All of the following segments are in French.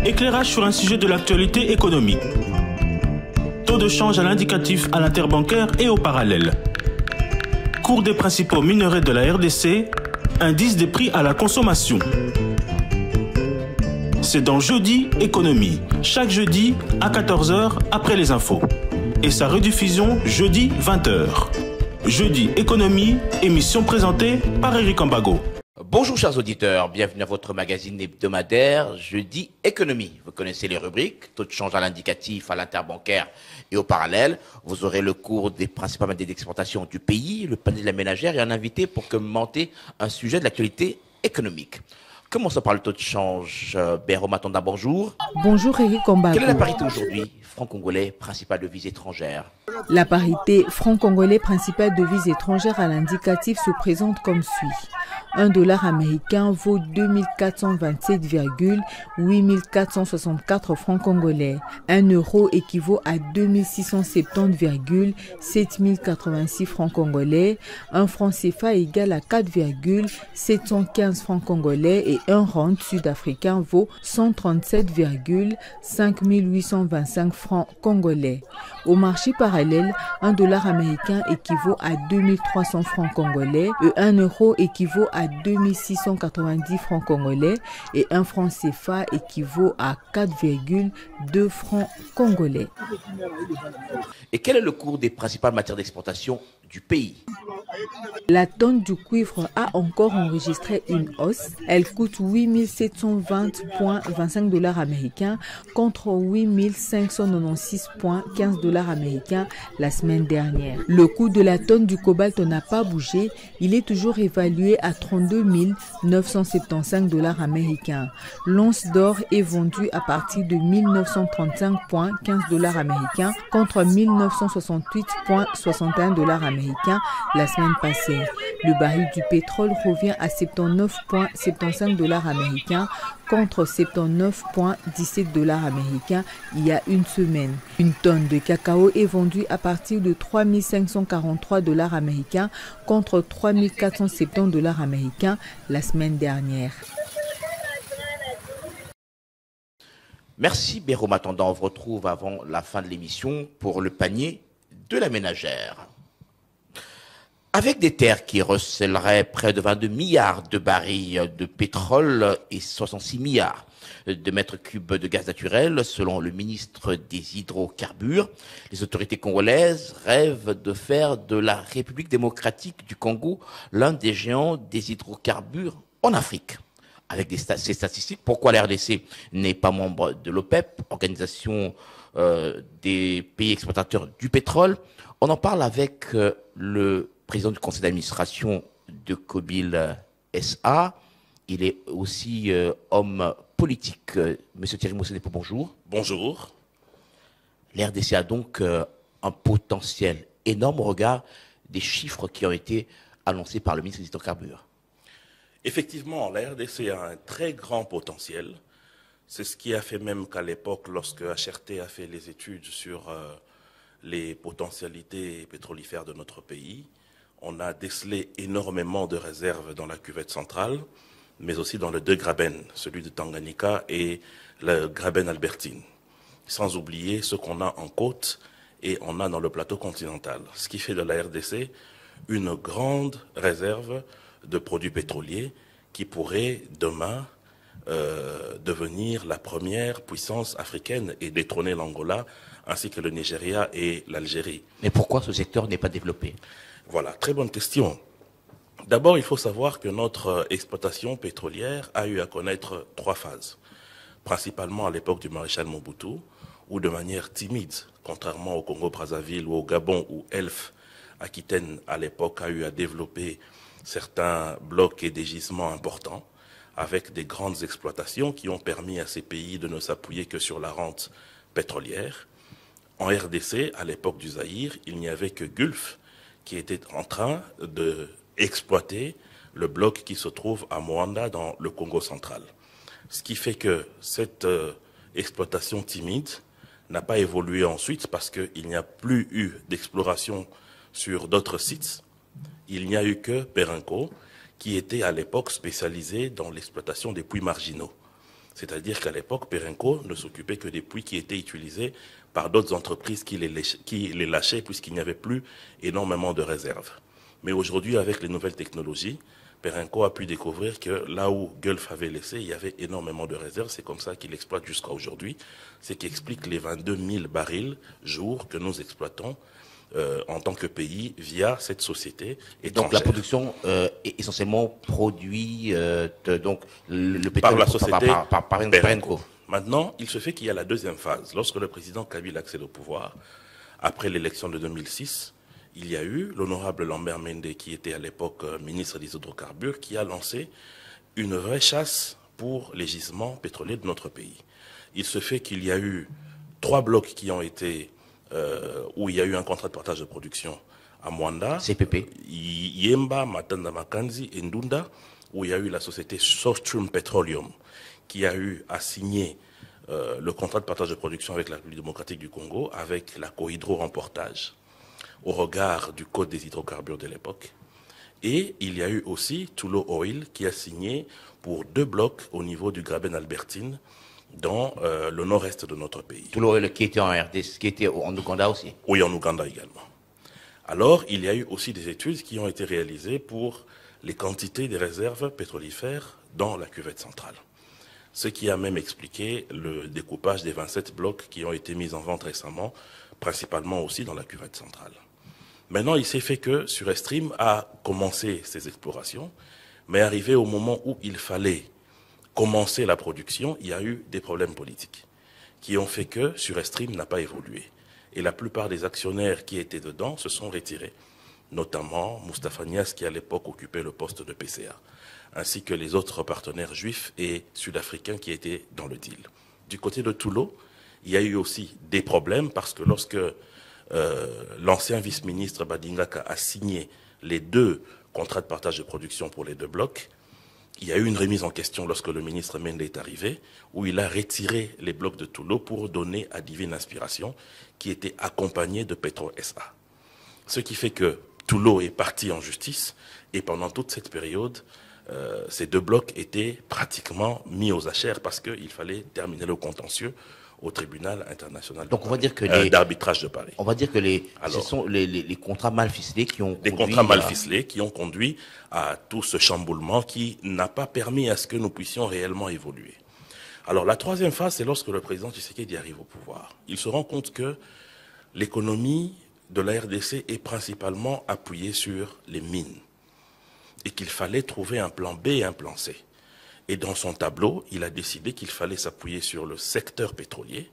Éclairage sur un sujet de l'actualité économique. Taux de change à l'indicatif à l'interbancaire et au parallèle. Cours des principaux minerais de la RDC, indice des prix à la consommation. C'est dans Jeudi Économie, chaque jeudi à 14 h après les infos. Et sa rediffusion jeudi 20 h. Jeudi Économie, émission présentée par Eric Ambago. Bonjour chers auditeurs, bienvenue à votre magazine hebdomadaire Jeudi Économie. Vous connaissez les rubriques, taux de change à l'indicatif, à l'interbancaire et au parallèle. Vous aurez le cours des principales méthodes d'exportation du pays, le panel de la ménagère et un invité pour commenter un sujet de l'actualité économique. Commençons par le taux de change. Béro Matonda, bonjour. Bonjour Eric Ambago. Quelle est la parité aujourd'hui? Franc-congolais, principale devise étrangère. La parité franc-congolais, principale devise étrangère à l'indicatif se présente comme suit. 1 dollar américain vaut 2427,8464 francs congolais. 1 euro équivaut à 2670,7086 francs congolais. 1 franc CFA égale à 4,715 francs congolais et 1 rand sud-africain vaut 137,5825 francs congolais. Au marché parallèle, 1 dollar américain équivaut à 2300 francs congolais et 1 euro équivaut à 2690 francs congolais et 1 franc CFA équivaut à 4,2 francs congolais. Et quel est le cours des principales matières d'exportation du pays? La tonne du cuivre a encore enregistré une hausse. Elle coûte 8720,25 dollars américains contre 8596,15 dollars américains la semaine dernière. Le coût de la tonne du cobalt n'a pas bougé. Il est toujours évalué à 32 975 dollars américains. L'once d'or est vendue à partir de 1935,15 dollars américains contre 1968,61 dollars américains la semaine passée. Le baril du pétrole revient à 79,75 dollars américains contre 79,17 dollars américains il y a une semaine. Une tonne de cacao est vendue à partir de 3543 dollars américains contre 3470 dollars américains la semaine dernière. Merci Béro Matanda. On vous retrouve avant la fin de l'émission pour le panier de la ménagère. Avec des terres qui recèleraient près de 22 milliards de barils de pétrole et 66 milliards de mètres cubes de gaz naturel, selon le ministre des Hydrocarbures, les autorités congolaises rêvent de faire de la République démocratique du Congo l'un des géants des hydrocarbures en Afrique. Avec ces statistiques, pourquoi la RDC n'est pas membre de l'OPEP, organisation des pays exportateurs du pétrole? On en parle avec le président du conseil d'administration de Cobil SA. Il est aussi homme politique. Monsieur Thierry Moussenepo, bonjour. Bonjour. L'RDC a donc un potentiel énorme au regard des chiffres qui ont été annoncés par le ministre des Hydrocarbures. Effectivement, la RDC a un très grand potentiel. C'est ce qui a fait même qu'à l'époque, lorsque HRT a fait les études sur les potentialités pétrolifères de notre pays, on a décelé énormément de réserves dans la cuvette centrale, mais aussi dans les deux grabens, celui de Tanganyika et le graben Albertine. Sans oublier ce qu'on a en côte et on a dans le plateau continental. Ce qui fait de la RDC une grande réserve de produits pétroliers qui pourrait demain devenir la première puissance africaine et détrôner l'Angola ainsi que le Nigeria et l'Algérie. Mais pourquoi ce secteur n'est pas développé? Voilà, très bonne question. D'abord, il faut savoir que notre exploitation pétrolière a eu à connaître 3 phases. Principalement à l'époque du maréchal Mobutu, où de manière timide, contrairement au Congo-Brazzaville ou au Gabon, où Elf Aquitaine à l'époque a eu à développer certains blocs et des gisements importants, avec des grandes exploitations qui ont permis à ces pays de ne s'appuyer que sur la rente pétrolière. En RDC, à l'époque du Zaïre, il n'y avait que Gulf qui était en train d'exploiter le bloc qui se trouve à Moanda dans le Congo central. Ce qui fait que cette exploitation timide n'a pas évolué ensuite parce qu'il n'y a plus eu d'exploration sur d'autres sites. Il n'y a eu que Perenco qui était à l'époque spécialisé dans l'exploitation des puits marginaux. C'est-à-dire qu'à l'époque, Perenco ne s'occupait que des puits qui étaient utilisés par d'autres entreprises qui les lâchaient puisqu'il n'y avait plus énormément de réserves. Mais aujourd'hui, avec les nouvelles technologies, Perenco a pu découvrir que là où Gulf avait laissé, il y avait énormément de réserves. C'est comme ça qu'il exploite jusqu'à aujourd'hui. Ce qui explique les 22 000 barils jour que nous exploitons en tant que pays via cette société étrangère. Donc la production est essentiellement produit donc le pétrole par la société par Perenco. Maintenant, il se fait qu'il y a la deuxième phase. Lorsque le président Kabila accède au pouvoir, après l'élection de 2006, il y a eu l'honorable Lambert Mende, qui était à l'époque ministre des hydrocarbures, qui a lancé une vraie chasse pour les gisements pétroliers de notre pays. Il se fait qu'il y a eu 3 blocs qui ont été, où il y a eu un contrat de partage de production à Mwanda, CPP, Yemba, Matanda Makanzi et Ndunda, où il y a eu la société Southstream Petroleum, qui a eu à signer le contrat de partage de production avec la République démocratique du Congo, avec la Cohydro en portage, au regard du code des hydrocarbures de l'époque. Et il y a eu aussi Tullow Oil qui a signé pour 2 blocs au niveau du Graben Albertine dans le nord-est de notre pays. Tullow Oil qui était en RDC, qui était en Ouganda aussi. Oui, en Ouganda également. Alors, il y a eu aussi des études qui ont été réalisées pour les quantités des réserves pétrolifères dans la cuvette centrale. Ce qui a même expliqué le découpage des 27 blocs qui ont été mis en vente récemment, principalement aussi dans la cuvette centrale. Maintenant, il s'est fait que Surestream a commencé ses explorations, mais arrivé au moment où il fallait commencer la production, il y a eu des problèmes politiques qui ont fait que Surestream n'a pas évolué. Et la plupart des actionnaires qui étaient dedans se sont retirés, notamment Moustapha Niasse qui à l'époque occupait le poste de PCA, ainsi que les autres partenaires juifs et sud-africains qui étaient dans le deal. Du côté de Tullow, il y a eu aussi des problèmes parce que lorsque l'ancien vice-ministre Badingaka a signé les 2 contrats de partage de production pour les 2 blocs, il y a eu une remise en question lorsque le ministre Mende est arrivé, où il a retiré les blocs de Tullow pour donner à Divine Inspiration, qui était accompagné de Petro SA. Ce qui fait que Tullow est parti en justice, et pendant toute cette période, ces 2 blocs étaient pratiquement mis aux achères parce qu'il fallait terminer le contentieux au tribunal international d'arbitrage de Paris. On va dire que ce sont les contrats mal ficelés qui ont conduit à tout ce chamboulement qui n'a pas permis à ce que nous puissions réellement évoluer. Alors la troisième phase, c'est lorsque le président Tshisekedi arrive au pouvoir. Il se rend compte que l'économie de la RDC est principalement appuyée sur les mines et qu'il fallait trouver un plan B et un plan C. Et dans son tableau, il a décidé qu'il fallait s'appuyer sur le secteur pétrolier,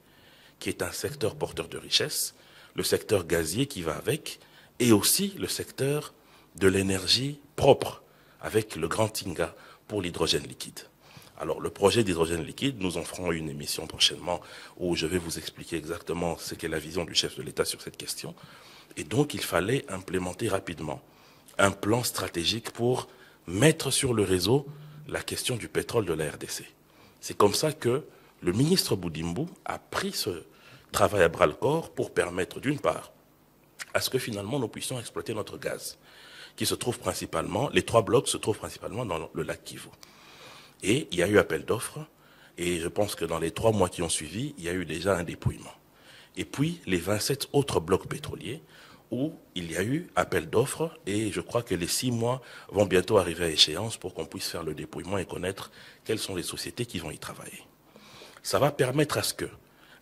qui est un secteur porteur de richesse, le secteur gazier qui va avec, et aussi le secteur de l'énergie propre, avec le Grand Tinga pour l'hydrogène liquide. Alors, le projet d'hydrogène liquide, nous en ferons une émission prochainement où je vais vous expliquer exactement ce qu'est la vision du chef de l'État sur cette question. Et donc, il fallait implémenter rapidement un plan stratégique pour mettre sur le réseau la question du pétrole de la RDC. C'est comme ça que le ministre Boudimbo a pris ce travail à bras-le-corps pour permettre, d'une part, à ce que finalement nous puissions exploiter notre gaz, qui se trouve principalement, les 3 blocs se trouvent principalement dans le lac Kivu. Et il y a eu appel d'offres, et je pense que dans les 3 mois qui ont suivi, il y a eu déjà un dépouillement. Et puis les 27 autres blocs pétroliers, où il y a eu appel d'offres, et je crois que les 6 mois vont bientôt arriver à échéance pour qu'on puisse faire le dépouillement et connaître quelles sont les sociétés qui vont y travailler. Ça va permettre à ce que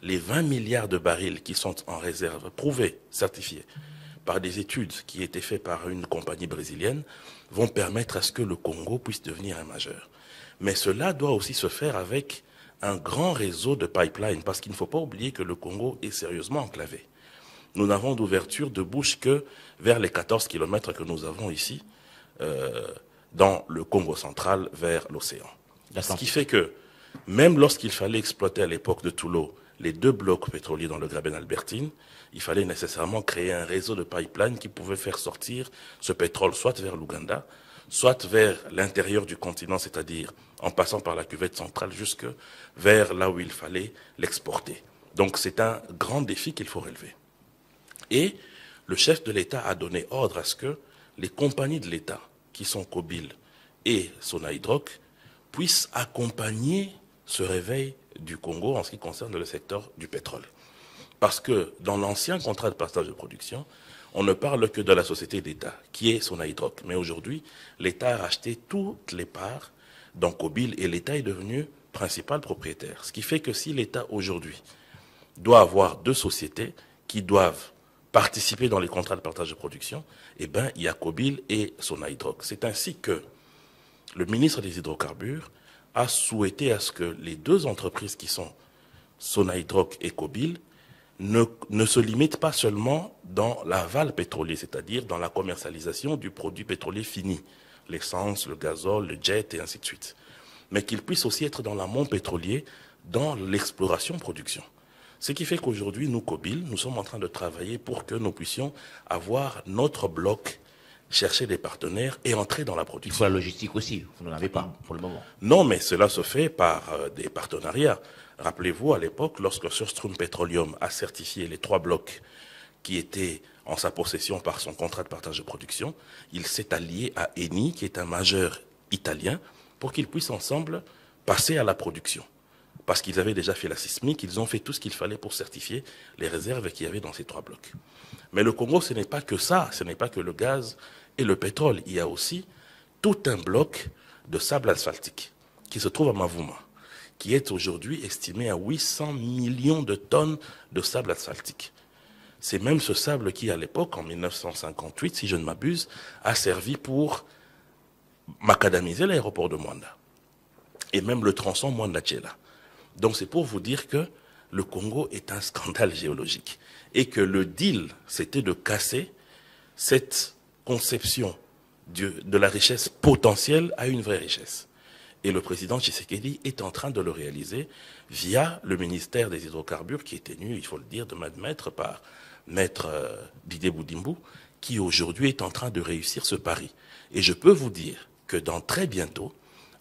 les 20 milliards de barils qui sont en réserve, prouvés, certifiés, par des études qui étaient faites par une compagnie brésilienne, vont permettre à ce que le Congo puisse devenir un majeur. Mais cela doit aussi se faire avec un grand réseau de pipelines, parce qu'il ne faut pas oublier que le Congo est sérieusement enclavé. Nous n'avons d'ouverture de bouche que vers les 14 kilomètres que nous avons ici, dans le Congo central, vers l'océan. Ce qui fait que, même lorsqu'il fallait exploiter à l'époque de Tullow les 2 blocs pétroliers dans le Graben Albertine, il fallait nécessairement créer un réseau de pipelines qui pouvait faire sortir ce pétrole soit vers l'Ouganda, soit vers l'intérieur du continent, c'est-à-dire en passant par la cuvette centrale jusque vers là où il fallait l'exporter. Donc c'est un grand défi qu'il faut relever. Et le chef de l'État a donné ordre à ce que les compagnies de l'État, qui sont Cobil et Sonaïdroc, puissent accompagner ce réveil du Congo en ce qui concerne le secteur du pétrole. Parce que dans l'ancien contrat de partage de production, on ne parle que de la société d'État, qui est Sonatrach. Mais aujourd'hui, l'État a racheté toutes les parts dans Kobil et l'État est devenu principal propriétaire. Ce qui fait que si l'État aujourd'hui doit avoir deux sociétés qui doivent participer dans les contrats de partage de production, eh bien, il y a Kobil et Sonatrach. C'est ainsi que le ministre des Hydrocarbures a souhaité à ce que les deux entreprises qui sont Sonatrach et Kobil ne se limitent pas seulement dans l'aval pétrolier, c'est-à-dire dans la commercialisation du produit pétrolier fini, l'essence, le gazole, le jet et ainsi de suite, mais qu'ils puissent aussi être dans l'amont pétrolier, dans l'exploration-production. Ce qui fait qu'aujourd'hui, nous, Kobil, nous sommes en train de travailler pour que nous puissions avoir notre bloc, chercher des partenaires et entrer dans la production. Il faut la logistique aussi, vous n'en avez pas pour le moment. Non, mais cela se fait par des partenariats. Rappelez-vous, à l'époque, lorsque Surstrom Petroleum a certifié les 3 blocs qui étaient en sa possession par son contrat de partage de production, il s'est allié à Eni, qui est un majeur italien, pour qu'ils puissent ensemble passer à la production. Parce qu'ils avaient déjà fait la sismique, ils ont fait tout ce qu'il fallait pour certifier les réserves qu'il y avait dans ces 3 blocs. Mais le Congo, ce n'est pas que ça, ce n'est pas que le gaz et le pétrole. Il y a aussi tout un bloc de sable asphaltique qui se trouve à Mavouma, qui est aujourd'hui estimé à 800 millions de tonnes de sable asphaltique. C'est même ce sable qui, à l'époque, en 1958, si je ne m'abuse, a servi pour macadamiser l'aéroport de Mwanda et même le tronçon Mwanda-Tchela. Donc c'est pour vous dire que le Congo est un scandale géologique et que le deal, c'était de casser cette conception de la richesse potentielle à une vraie richesse. Et le président Tshisekedi est en train de le réaliser via le ministère des Hydrocarbures qui est tenu, il faut le dire, de maître par maître Didier Boudimbu, qui aujourd'hui est en train de réussir ce pari. Et je peux vous dire que dans très bientôt,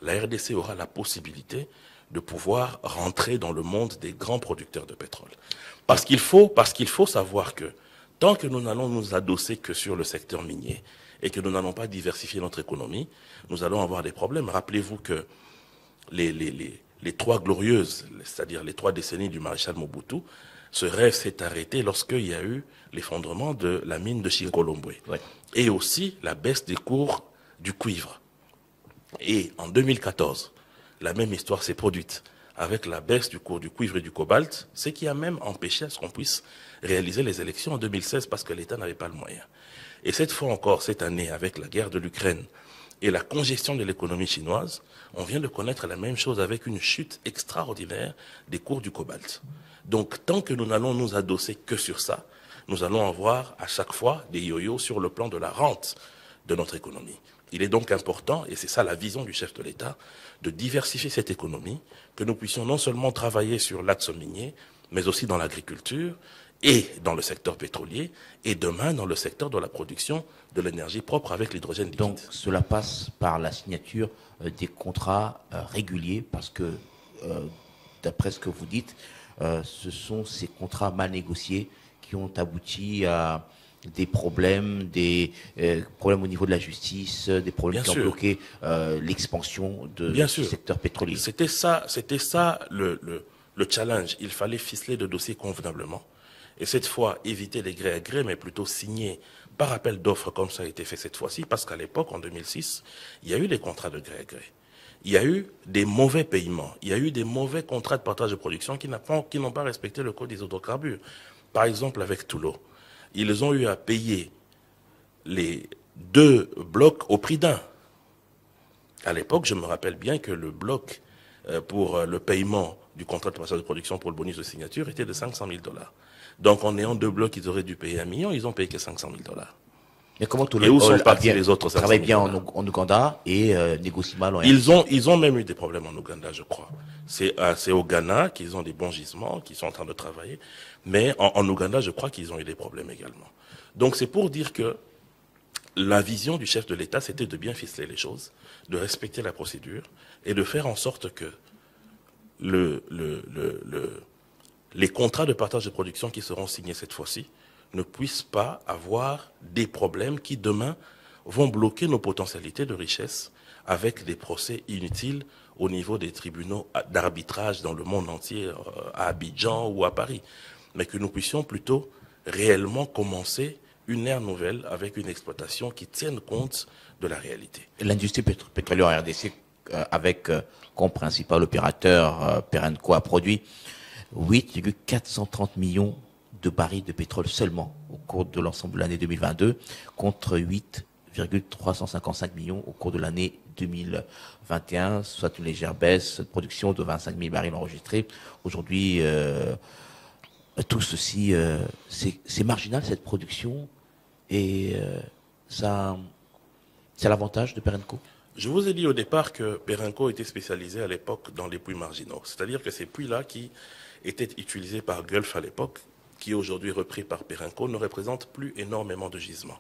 la RDC aura la possibilité de pouvoir rentrer dans le monde des grands producteurs de pétrole. Parce qu'il faut savoir que tant que nous n'allons nous adosser que sur le secteur minier et que nous n'allons pas diversifier notre économie, nous allons avoir des problèmes. Rappelez-vous que les 3 glorieuses, c'est-à-dire les 3 décennies du maréchal Mobutu, ce rêve s'est arrêté lorsqu'il y a eu l'effondrement de la mine de Chikolombwe. Ouais. Et aussi la baisse des cours du cuivre. Et en 2014, la même histoire s'est produite avec la baisse du cours du cuivre et du cobalt, ce qui a même empêché à ce qu'on puisse réaliser les élections en 2016 parce que l'État n'avait pas le moyen. Et cette fois encore, cette année, avec la guerre de l'Ukraine et la congestion de l'économie chinoise, on vient de connaître la même chose avec une chute extraordinaire des cours du cobalt. Donc, tant que nous n'allons nous adosser que sur ça, nous allons avoir à chaque fois des yo-yo sur le plan de la rente de notre économie. Il est donc important, et c'est ça la vision du chef de l'État, de diversifier cette économie, que nous puissions non seulement travailler sur l'axe minier, mais aussi dans l'agriculture et dans le secteur pétrolier, et demain dans le secteur de la production de l'énergie propre avec l'hydrogène liquide. Donc cela passe par la signature des contrats réguliers, parce que, d'après ce que vous dites, ce sont ces contrats mal négociés qui ont abouti à des problèmes au niveau de la justice, des problèmes qui ont bloqué l'expansion du secteur pétrolier. C'était ça le challenge. Il fallait ficeler le dossier convenablement. Et cette fois, éviter les gré à gré, mais plutôt signer par appel d'offres comme ça a été fait cette fois-ci, parce qu'à l'époque, en 2006, il y a eu des contrats de gré à gré. Il y a eu des mauvais paiements. Il y a eu des mauvais contrats de partage de production qui n'ont pas respecté le code des hydrocarbures. Par exemple, avec Toulon. Ils ont eu à payer les 2 blocs au prix d'un. À l'époque, je me rappelle bien que le bloc pour le paiement du contrat de passage de production pour le bonus de signature était de 500 000 $. Donc, en ayant 2 blocs, ils auraient dû payer $1 million, ils ont payé que 500 000 $. Mais comment tout et où sont partis les autres 500 000 $? Travaille bien en Ouganda et négocie mal en RDC. Ils ont même eu des problèmes en Ouganda, je crois. C'est au Ghana qu'ils ont des bons gisements, qu'ils sont en train de travailler. Mais en Ouganda, je crois qu'ils ont eu des problèmes également. Donc c'est pour dire que la vision du chef de l'État, c'était de bien ficeler les choses, de respecter la procédure et de faire en sorte que les contrats de partage de production qui seront signés cette fois-ci ne puissent pas avoir des problèmes qui demain vont bloquer nos potentialités de richesse avec des procès inutiles au niveau des tribunaux d'arbitrage dans le monde entier, à Abidjan ou à Paris, mais que nous puissions plutôt réellement commencer une ère nouvelle avec une exploitation qui tienne compte de la réalité. L'industrie pétrolière en RDC, avec comme principal opérateur Perenco, a produit 8,430 millions de barils de pétrole seulement au cours de l'ensemble de l'année 2022, contre 8,355 millions au cours de l'année 2021, soit une légère baisse de production de 25 000 barils enregistrés. Aujourd'hui, tout ceci, c'est marginal, cette production, et ça, c'est l'avantage de Perenco. Je vous ai dit au départ que Perenco était spécialisé à l'époque dans les puits marginaux. C'est-à-dire que ces puits-là qui étaient utilisés par Gulf à l'époque, qui est aujourd'hui repris par Perenco, ne représentent plus énormément de gisements.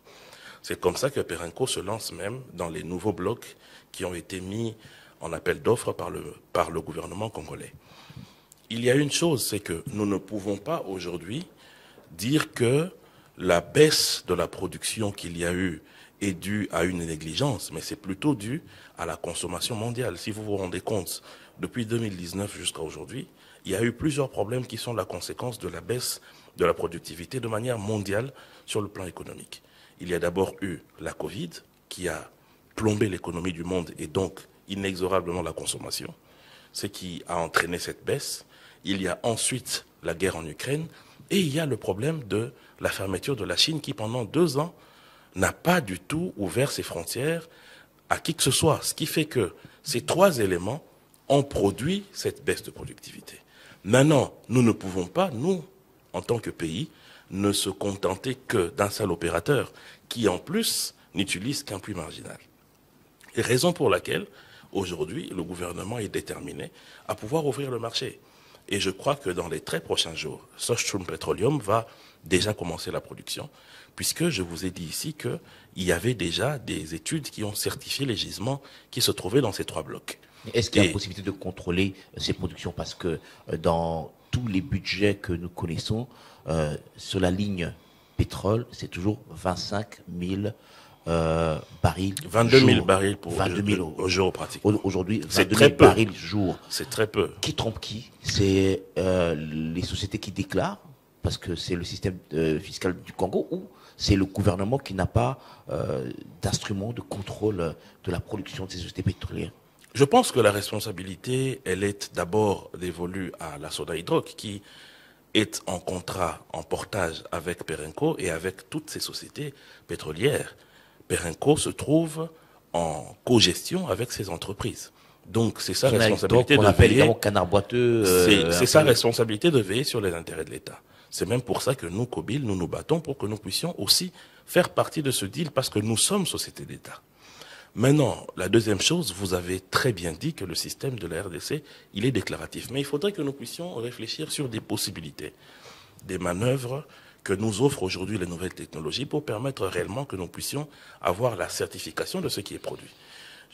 C'est comme ça que Perenco se lance même dans les nouveaux blocs qui ont été mis en appel d'offres par le gouvernement congolais. Il y a une chose, c'est que nous ne pouvons pas aujourd'hui dire que la baisse de la production qu'il y a eu est due à une négligence, mais c'est plutôt dû à la consommation mondiale. Si vous vous rendez compte, depuis 2019 jusqu'à aujourd'hui, il y a eu plusieurs problèmes qui sont la conséquence de la baisse de la productivité de manière mondiale sur le plan économique. Il y a d'abord eu la Covid qui a plombé l'économie du monde et donc inexorablement la consommation, ce qui a entraîné cette baisse. Il y a ensuite la guerre en Ukraine et il y a le problème de la fermeture de la Chine qui pendant 2 ans n'a pas du tout ouvert ses frontières à qui que ce soit. Ce qui fait que ces 3 éléments ont produit cette baisse de productivité. Maintenant, nous ne pouvons pas, nous, en tant que pays, ne se contenter que d'un seul opérateur qui, en plus, n'utilise qu'un puits marginal. Et raison pour laquelle, aujourd'hui, le gouvernement est déterminé à pouvoir ouvrir le marché. Et je crois que dans les très prochains jours, Sochstrom Petroleum va déjà commencer la production, puisque je vous ai dit ici qu'il y avait déjà des études qui ont certifié les gisements qui se trouvaient dans ces 3 blocs. Est-ce qu'il y a la possibilité de contrôler ces productions? Parce que dans tous les budgets que nous connaissons, sur la ligne pétrole, c'est toujours 25 000 barils. 22 000 jour. barils pour 22 000 au jour pratique. Aujourd'hui, C'est 22 très 000 peu. barils jour. C'est très peu. Qui trompe qui? C'est les sociétés qui déclarent, parce que c'est le système fiscal du Congo, ou c'est le gouvernement qui n'a pas d'instrument de contrôle de la production de ces sociétés pétrolières? Je pense que la responsabilité, elle est d'abord dévolue à la Soda Hydroc, qui est en contrat, en portage avec Perenco et avec toutes ces sociétés pétrolières. Perenco se trouve en co-gestion avec ces entreprises. Donc c'est sa responsabilité de veiller. Canard boiteux. C'est sa responsabilité de veiller sur les intérêts de l'État. C'est même pour ça que nous, COBIL, nous nous battons pour que nous puissions aussi faire partie de ce deal, parce que nous sommes société d'État. Maintenant, la deuxième chose, vous avez très bien dit que le système de la RDC, il est déclaratif. Mais il faudrait que nous puissions réfléchir sur des possibilités, des manœuvres que nous offrent aujourd'hui les nouvelles technologies pour permettre réellement que nous puissions avoir la certification de ce qui est produit.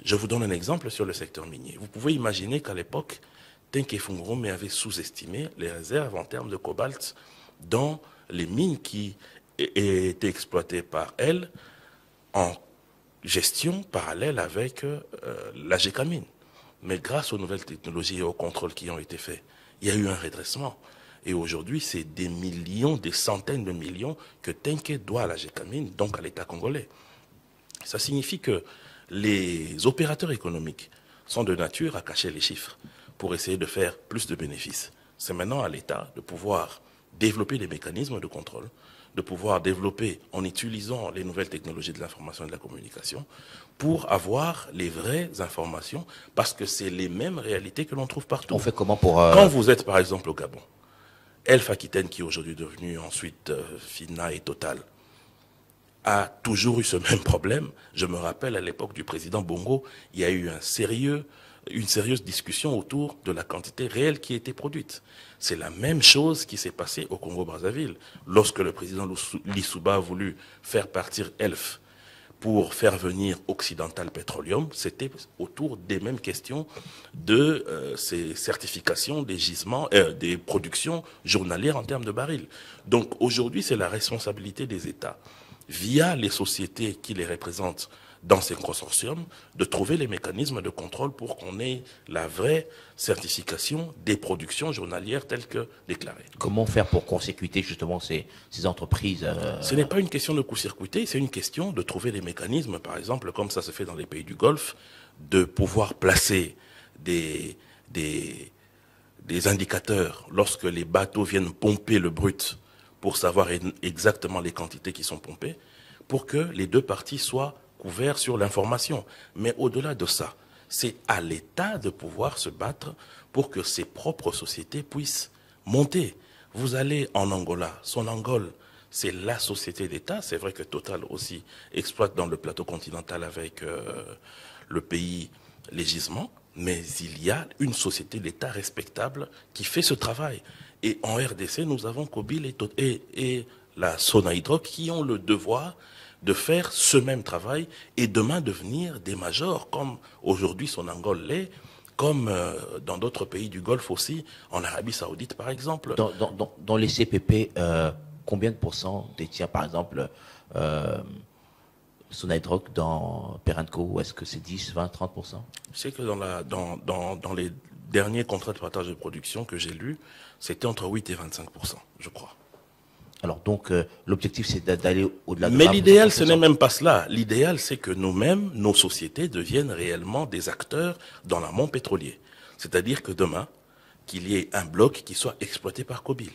Je vous donne un exemple sur le secteur minier. Vous pouvez imaginer qu'à l'époque, Tenke Fungurume avait sous-estimé les réserves en termes de cobalt dans les mines qui étaient exploitées par elle en gestion parallèle avec la GECAMINE. Mais grâce aux nouvelles technologies et aux contrôles qui ont été faits, il y a eu un redressement. Et aujourd'hui, c'est des millions, des centaines de millions que Tenke doit à la GECAMINE, donc à l'État congolais. Ça signifie que les opérateurs économiques sont de nature à cacher les chiffres pour essayer de faire plus de bénéfices. C'est maintenant à l'État de pouvoir développer des mécanismes de contrôle, de pouvoir développer en utilisant les nouvelles technologies de l'information et de la communication pour avoir les vraies informations, parce que c'est les mêmes réalités que l'on trouve partout. On fait comment pour... Quand vous êtes par exemple au Gabon, Elf Aquitaine, qui est aujourd'hui devenu ensuite Fina et Total, a toujours eu ce même problème. Je me rappelle à l'époque du président Bongo, il y a eu une sérieuse discussion autour de la quantité réelle qui était produite. C'est la même chose qui s'est passée au Congo-Brazzaville. Lorsque le président Lissouba a voulu faire partir Elf pour faire venir Occidental Petroleum, c'était autour des mêmes questions de ces certifications des gisements, des productions journalières en termes de barils. Donc aujourd'hui, c'est la responsabilité des États, via les sociétés qui les représentent dans ces consortiums, de trouver les mécanismes de contrôle pour qu'on ait la vraie certification des productions journalières telles que déclarées. Comment faire pour consécuter justement ces entreprises Ce n'est pas une question de court-circuiter, c'est une question de trouver des mécanismes, par exemple, comme ça se fait dans les pays du Golfe, de pouvoir placer des indicateurs lorsque les bateaux viennent pomper le brut pour savoir exactement les quantités qui sont pompées, pour que les deux parties soient couverts sur l'information. Mais au-delà de ça, c'est à l'État de pouvoir se battre pour que ses propres sociétés puissent monter. Vous allez en Angola, Sonangol, c'est la société d'État. C'est vrai que Total aussi exploite dans le plateau continental avec le pays les gisements, mais il y a une société d'État respectable qui fait ce travail. Et en RDC, nous avons Kobil et la Sonaïdroc qui ont le devoir de faire ce même travail et demain devenir des majors, comme aujourd'hui Sonangol l'est, comme dans d'autres pays du Golfe aussi, en Arabie Saoudite par exemple. Dans les CPP, combien de pourcents détient par exemple Sonaïdroc dans Perenco? Est-ce que c'est 10, 20, 30%? Je sais que dans les derniers contrats de partage de production que j'ai lus, c'était entre 8 et 25%, je crois. Alors donc, l'objectif c'est d'aller au-delà de... Mais l'idéal, ce n'est même pas cela. L'idéal, c'est que nous-mêmes, nos sociétés deviennent réellement des acteurs dans l'amont pétrolier. C'est-à-dire que demain, qu'il y ait un bloc qui soit exploité par Kobil.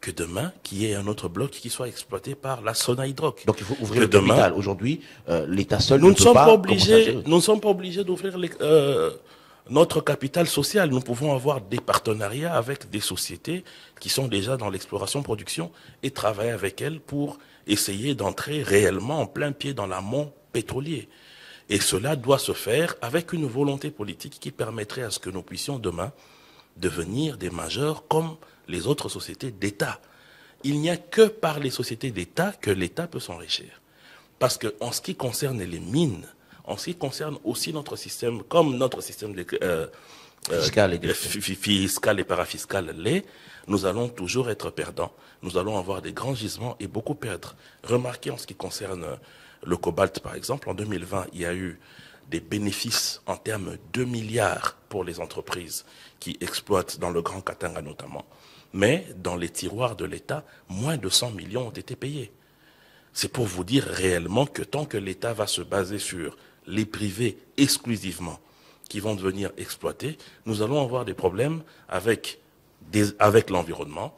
Que demain, qu'il y ait un autre bloc qui soit exploité par la Sonaïdroc. Donc il faut ouvrir le capital. Aujourd'hui, l'État seul ne peut pas... Nous ne sommes pas obligés d'ouvrir notre capital social. Nous pouvons avoir des partenariats avec des sociétés qui sont déjà dans l'exploration-production et travailler avec elles pour essayer d'entrer réellement en plein pied dans l'amont pétrolier. Et cela doit se faire avec une volonté politique qui permettrait à ce que nous puissions demain devenir des majeurs comme les autres sociétés d'État. Il n'y a que par les sociétés d'État que l'État peut s'enrichir. Parce que en ce qui concerne les mines, en ce qui concerne aussi notre système, comme notre système fiscal et parafiscal l'est, nous allons toujours être perdants. Nous allons avoir des grands gisements et beaucoup perdre. Remarquez en ce qui concerne le cobalt, par exemple, en 2020, il y a eu des bénéfices en termes de 2 milliards pour les entreprises qui exploitent dans le Grand Katanga notamment. Mais dans les tiroirs de l'État, moins de 100 millions ont été payés. C'est pour vous dire réellement que tant que l'État va se baser sur les privés exclusivement qui vont devenir exploités, nous allons avoir des problèmes avec l'environnement,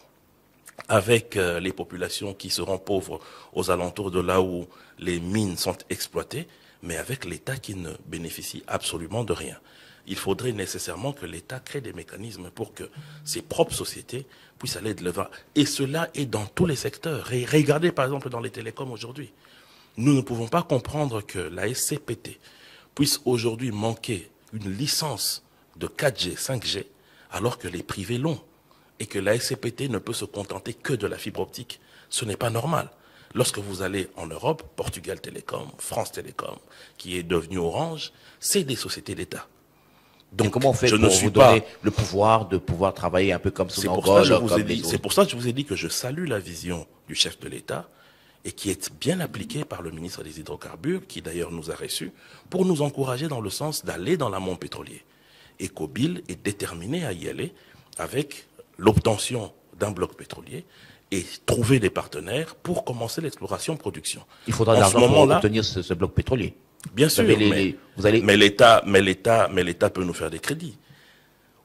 avec les populations qui seront pauvres aux alentours de là où les mines sont exploitées, mais avec l'État qui ne bénéficie absolument de rien. Il faudrait nécessairement que l'État crée des mécanismes pour que ses propres sociétés puissent aller de l'avant. Et cela est dans tous les secteurs. Regardez par exemple dans les télécoms aujourd'hui. Nous ne pouvons pas comprendre que la SCPT puisse aujourd'hui manquer une licence de 4G, 5G, alors que les privés l'ont. Et que la SCPT ne peut se contenter que de la fibre optique. Ce n'est pas normal. Lorsque vous allez en Europe, Portugal Télécom, France Télécom, qui est devenu Orange, c'est des sociétés d'État. Donc, comment on fait pour vous donner le pouvoir de pouvoir travailler un peu comme Sonangol? C'est pour ça que je vous ai dit que je salue la vision du chef de l'État et qui est bien appliquée par le ministre des Hydrocarbures, qui d'ailleurs nous a reçus, pour nous encourager dans le sens d'aller dans l'amont pétrolier. Et Kobil est déterminé à y aller avec l'obtention d'un bloc pétrolier et trouver des partenaires pour commencer l'exploration-production. Il faudra de l'argent pour obtenir ce bloc pétrolier. Bien sûr, mais l'État peut nous faire des crédits.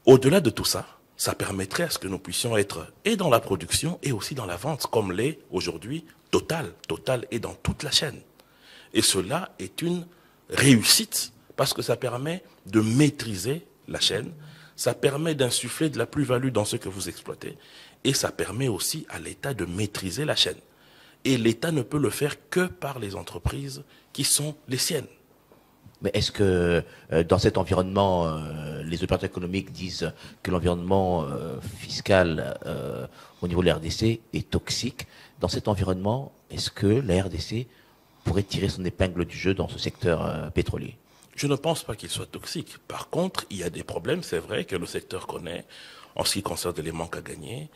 Au-delà de tout ça, ça permettrait à ce que nous puissions être et dans la production et aussi dans la vente, comme l'est aujourd'hui Total. Total est dans toute la chaîne. Et cela est une réussite parce que ça permet de maîtriser la chaîne, ça permet d'insuffler de la plus-value dans ce que vous exploitez et ça permet aussi à l'État de maîtriser la chaîne. Et l'État ne peut le faire que par les entreprises qui sont les siennes. Mais est-ce que dans cet environnement, les opérateurs économiques disent que l'environnement fiscal au niveau de la RDC est toxique? Dans cet environnement, est-ce que la RDC pourrait tirer son épingle du jeu dans ce secteur pétrolier? Je ne pense pas qu'il soit toxique. Par contre, il y a des problèmes, c'est vrai, que le secteur connaît, en ce qui concerne les manques à gagner,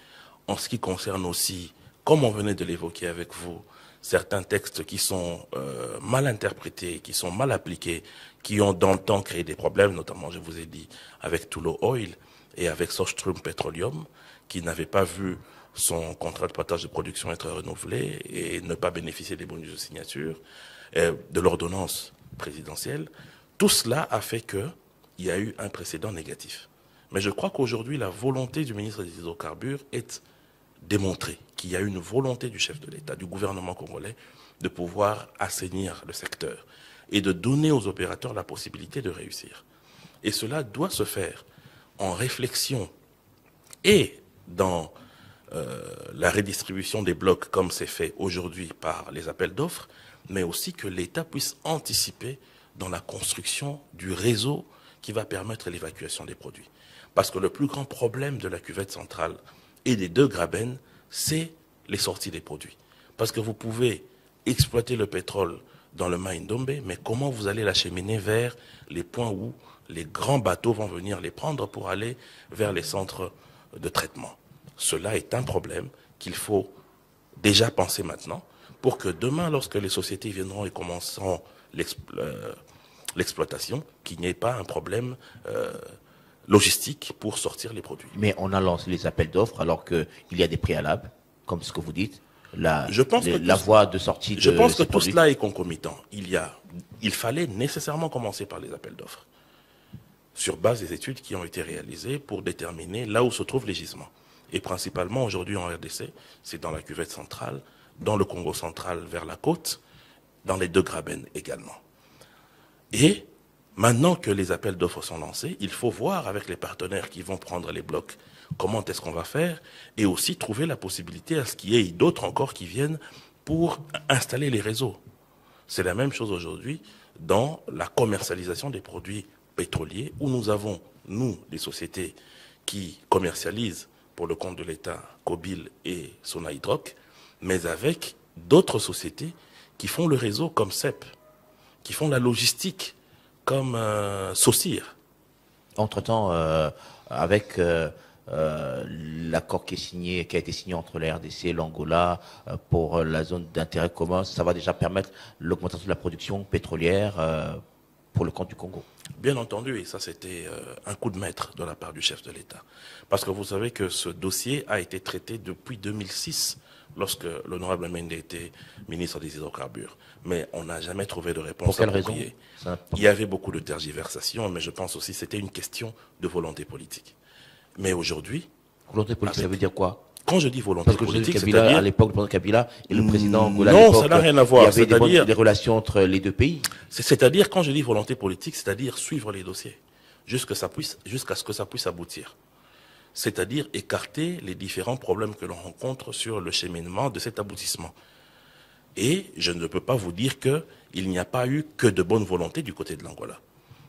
en ce qui concerne aussi, comme on venait de l'évoquer avec vous, certains textes qui sont mal interprétés, qui sont mal appliqués, qui ont dans le temps créé des problèmes, notamment, je vous ai dit, avec Tullow Oil et avec Sochstrom Petroleum, qui n'avait pas vu son contrat de partage de production être renouvelé et ne pas bénéficier des bonus de signature, de l'ordonnance présidentielle. Tout cela a fait qu'il y a eu un précédent négatif. Mais je crois qu'aujourd'hui, la volonté du ministre des Hydrocarbures est démontrée, qu'il y a une volonté du chef de l'État, du gouvernement congolais, de pouvoir assainir le secteur et de donner aux opérateurs la possibilité de réussir. Et cela doit se faire en réflexion et dans la redistribution des blocs comme c'est fait aujourd'hui par les appels d'offres, mais aussi que l'État puisse anticiper dans la construction du réseau qui va permettre l'évacuation des produits. Parce que le plus grand problème de la cuvette centrale et des deux Graben, c'est les sorties des produits. Parce que vous pouvez exploiter le pétrole dans le Mai Ndombe, mais comment vous allez l'acheminer vers les points où les grands bateaux vont venir les prendre pour aller vers les centres de traitement. Cela est un problème qu'il faut déjà penser maintenant pour que demain, lorsque les sociétés viendront et commenceront l'exploitation, qu'il n'y ait pas un problème logistique pour sortir les produits. Mais on a lancé les appels d'offres alors qu'il y a des préalables, comme ce que vous dites, la voie de sortie de Je pense que tout produits. cela est concomitant. Il fallait nécessairement commencer par les appels d'offres, sur base des études qui ont été réalisées pour déterminer là où se trouvent les gisements. Et principalement aujourd'hui en RDC, c'est dans la cuvette centrale, dans le Congo central vers la côte, dans les deux Graben également. Et maintenant que les appels d'offres sont lancés, il faut voir avec les partenaires qui vont prendre les blocs comment est-ce qu'on va faire et aussi trouver la possibilité à ce qu'il y ait d'autres encore qui viennent pour installer les réseaux. C'est la même chose aujourd'hui dans la commercialisation des produits pétroliers où nous avons, nous, les sociétés qui commercialisent pour le compte de l'État, Cobil et Sonahydraulique, mais avec d'autres sociétés qui font le réseau comme CEP, qui font la logistique comme Saucir. Entre-temps, avec l'accord qui a été signé entre la RDC et l'Angola pour la zone d'intérêt commun, ça va déjà permettre l'augmentation de la production pétrolière pour le compte du Congo. Bien entendu, et ça c'était un coup de maître de la part du chef de l'État. Parce que vous savez que ce dossier a été traité depuis 2006, lorsque l'honorable Mende était ministre des Hydrocarbures. Mais on n'a jamais trouvé de réponse. Pour quelle raison ? Il y avait beaucoup de tergiversations, mais je pense aussi que c'était une question de volonté politique. Mais aujourd'hui... Volonté politique, ça veut dire quoi ? Quand je dis volonté politique, c'est-à-dire... à l'époque, le président Kabila et le président Angola, non, ça n'a rien à voir. Il y avait des relations entre les deux pays. C'est-à-dire, quand je dis volonté politique, c'est-à-dire suivre les dossiers, jusqu'à ce que ça puisse aboutir. C'est-à-dire écarter les différents problèmes que l'on rencontre sur le cheminement de cet aboutissement. Et je ne peux pas vous dire qu'il n'y a pas eu que de bonne volonté du côté de l'Angola.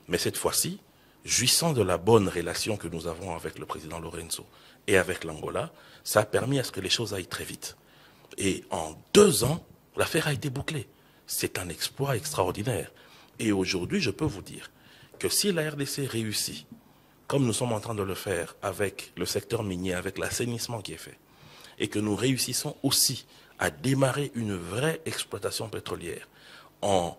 Mais cette fois-ci, jouissant de la bonne relation que nous avons avec le président Lorenzo et avec l'Angola, ça a permis à ce que les choses aillent très vite. Et en 2 ans, l'affaire a été bouclée. C'est un exploit extraordinaire. Et aujourd'hui, je peux vous dire que si la RDC réussit, comme nous sommes en train de le faire avec le secteur minier, avec l'assainissement qui est fait, et que nous réussissons aussi à démarrer une vraie exploitation pétrolière en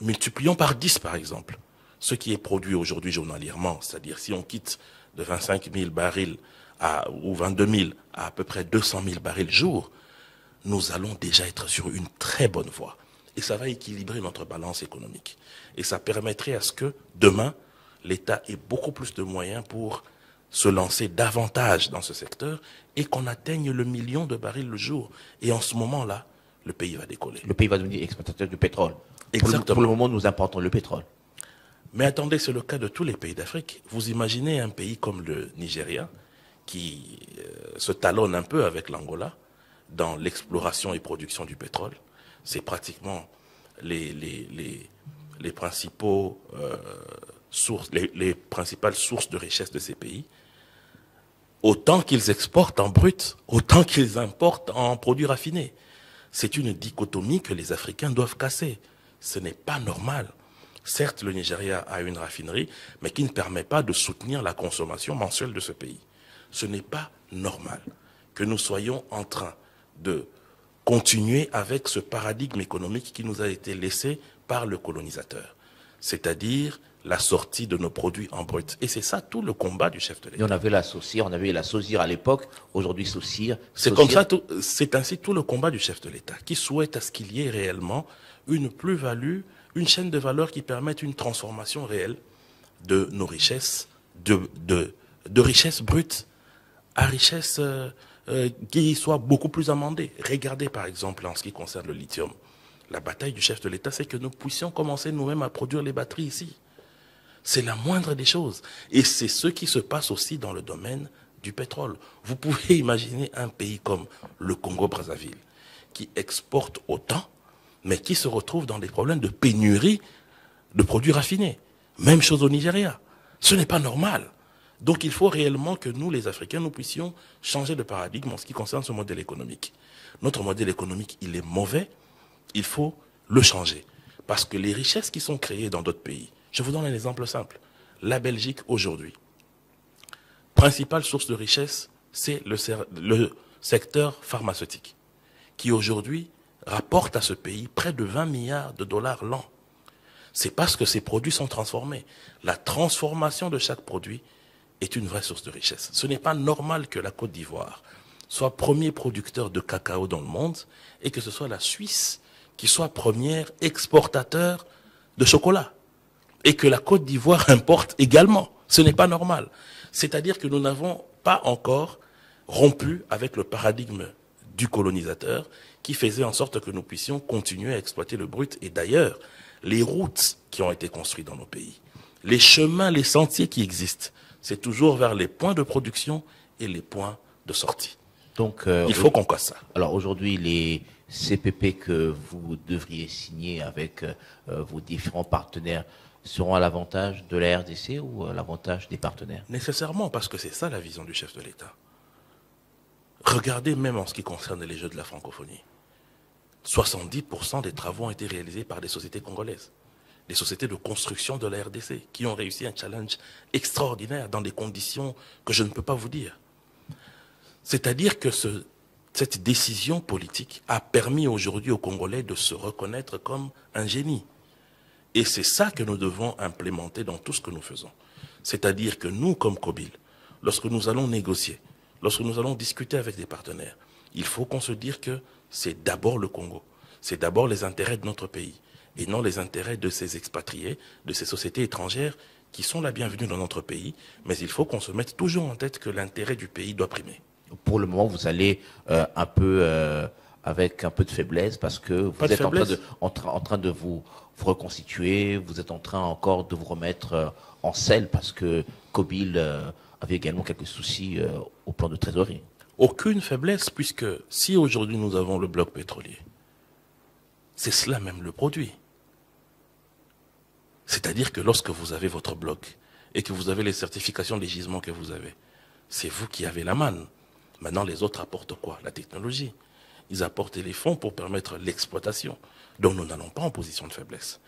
multipliant par 10, par exemple, ce qui est produit aujourd'hui journalièrement, c'est-à-dire si on quitte de 25 000 barils ou 22 000 à peu près 200 000 barils jour, nous allons déjà être sur une très bonne voie. Et ça va équilibrer notre balance économique. Et ça permettrait à ce que, demain, l'État ait beaucoup plus de moyens pour se lancer davantage dans ce secteur et qu'on atteigne le 1 million de barils le jour. Et en ce moment-là, le pays va décoller. Le pays va devenir exportateur du pétrole. Exactement. Pour le moment, nous importons le pétrole. Mais attendez, c'est le cas de tous les pays d'Afrique. Vous imaginez un pays comme le Nigeria qui se talonne un peu avec l'Angola dans l'exploration et production du pétrole. C'est pratiquement les principales sources de richesse de ces pays. Autant qu'ils exportent en brut, autant qu'ils importent en produits raffinés. C'est une dichotomie que les Africains doivent casser. Ce n'est pas normal. Certes, le Nigeria a une raffinerie, mais qui ne permet pas de soutenir la consommation mensuelle de ce pays. Ce n'est pas normal que nous soyons en train de continuer avec ce paradigme économique qui nous a été laissé par le colonisateur, c'est-à-dire la sortie de nos produits en brut. Et c'est ça tout le combat du chef de l'État. Et on avait la Saucire, on avait la Saucire à l'époque, aujourd'hui Saucire. C'est comme ça, c'est ainsi tout le combat du chef de l'État, qui souhaite à ce qu'il y ait réellement une plus-value, une chaîne de valeur qui permette une transformation réelle de nos richesses, de richesses brutes à richesses qui soient beaucoup plus amendées. Regardez par exemple en ce qui concerne le lithium. La bataille du chef de l'État, c'est que nous puissions commencer nous-mêmes à produire les batteries ici. C'est la moindre des choses. Et c'est ce qui se passe aussi dans le domaine du pétrole. Vous pouvez imaginer un pays comme le Congo-Brazzaville, qui exporte autant, mais qui se retrouve dans des problèmes de pénurie de produits raffinés. Même chose au Nigeria. Ce n'est pas normal. Donc il faut réellement que nous, les Africains, nous puissions changer de paradigme en ce qui concerne ce modèle économique. Notre modèle économique, il est mauvais, il faut le changer. Parce que les richesses qui sont créées dans d'autres pays, je vous donne un exemple simple. La Belgique, aujourd'hui, principale source de richesse, c'est le secteur pharmaceutique, qui aujourd'hui rapporte à ce pays près de 20 milliards de dollars l'an. C'est parce que ces produits sont transformés. La transformation de chaque produit est une vraie source de richesse. Ce n'est pas normal que la Côte d'Ivoire soit premier producteur de cacao dans le monde et que ce soit la Suisse qui soit première exportateur de chocolat. Et que la Côte d'Ivoire importe également. Ce n'est pas normal. C'est-à-dire que nous n'avons pas encore rompu avec le paradigme du colonisateur qui faisait en sorte que nous puissions continuer à exploiter le brut. Et d'ailleurs, les routes qui ont été construites dans nos pays, les chemins, les sentiers qui existent, c'est toujours vers les points de production et les points de sortie. Donc, il faut qu'on casse ça. Alors aujourd'hui, les CPP que vous devriez signer avec vos différents partenaires seront à l'avantage de la RDC ou à l'avantage des partenaires? Nécessairement, parce que c'est ça la vision du chef de l'État. Regardez même en ce qui concerne les Jeux de la francophonie. 70% des travaux ont été réalisés par des sociétés congolaises, des sociétés de construction de la RDC, qui ont réussi un challenge extraordinaire dans des conditions que je ne peux pas vous dire. C'est-à-dire que cette décision politique a permis aujourd'hui aux Congolais de se reconnaître comme un génie. Et c'est ça que nous devons implémenter dans tout ce que nous faisons. C'est-à-dire que nous, comme COBIL, lorsque nous allons négocier, lorsque nous allons discuter avec des partenaires, il faut qu'on se dise que c'est d'abord le Congo, c'est d'abord les intérêts de notre pays, et non les intérêts de ces expatriés, de ces sociétés étrangères qui sont la bienvenue dans notre pays, mais il faut qu'on se mette toujours en tête que l'intérêt du pays doit primer. Pour le moment, vous allez un peu avec un peu de faiblesse parce que vous êtes en train de vous reconstituer, vous êtes en train encore de vous remettre en selle parce que COBIL avait également quelques soucis au plan de trésorerie. Aucune faiblesse, puisque si aujourd'hui nous avons le bloc pétrolier, c'est cela même le produit. C'est-à-dire que lorsque vous avez votre bloc et que vous avez les certifications des gisements que vous avez, c'est vous qui avez la manne. Maintenant, les autres apportent quoi? La technologie. Ils apportent les fonds pour permettre l'exploitation. Donc nous n'allons pas en position de faiblesse.